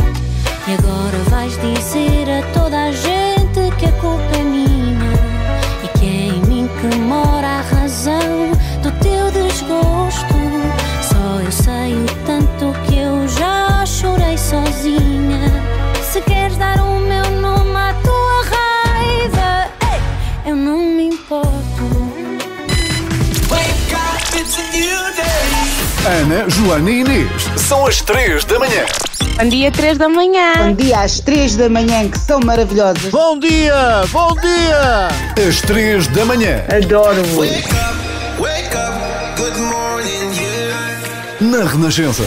E agora vais dizer a toda a gente que a culpa é minha e que é em mim que mora a razão do teu desgosto. Só eu sei o tanto que eu já chorei sozinha. Se queres dar o meu nome à tua raiva, eu não me importo.
Ana, Joana e Inês, são as 3 da manhã.
Bom dia, 3 da manhã.
Bom dia às 3 da manhã, que são maravilhosas.
Bom dia, bom dia. Às 3 da manhã.
Adoro.
Na Renascença.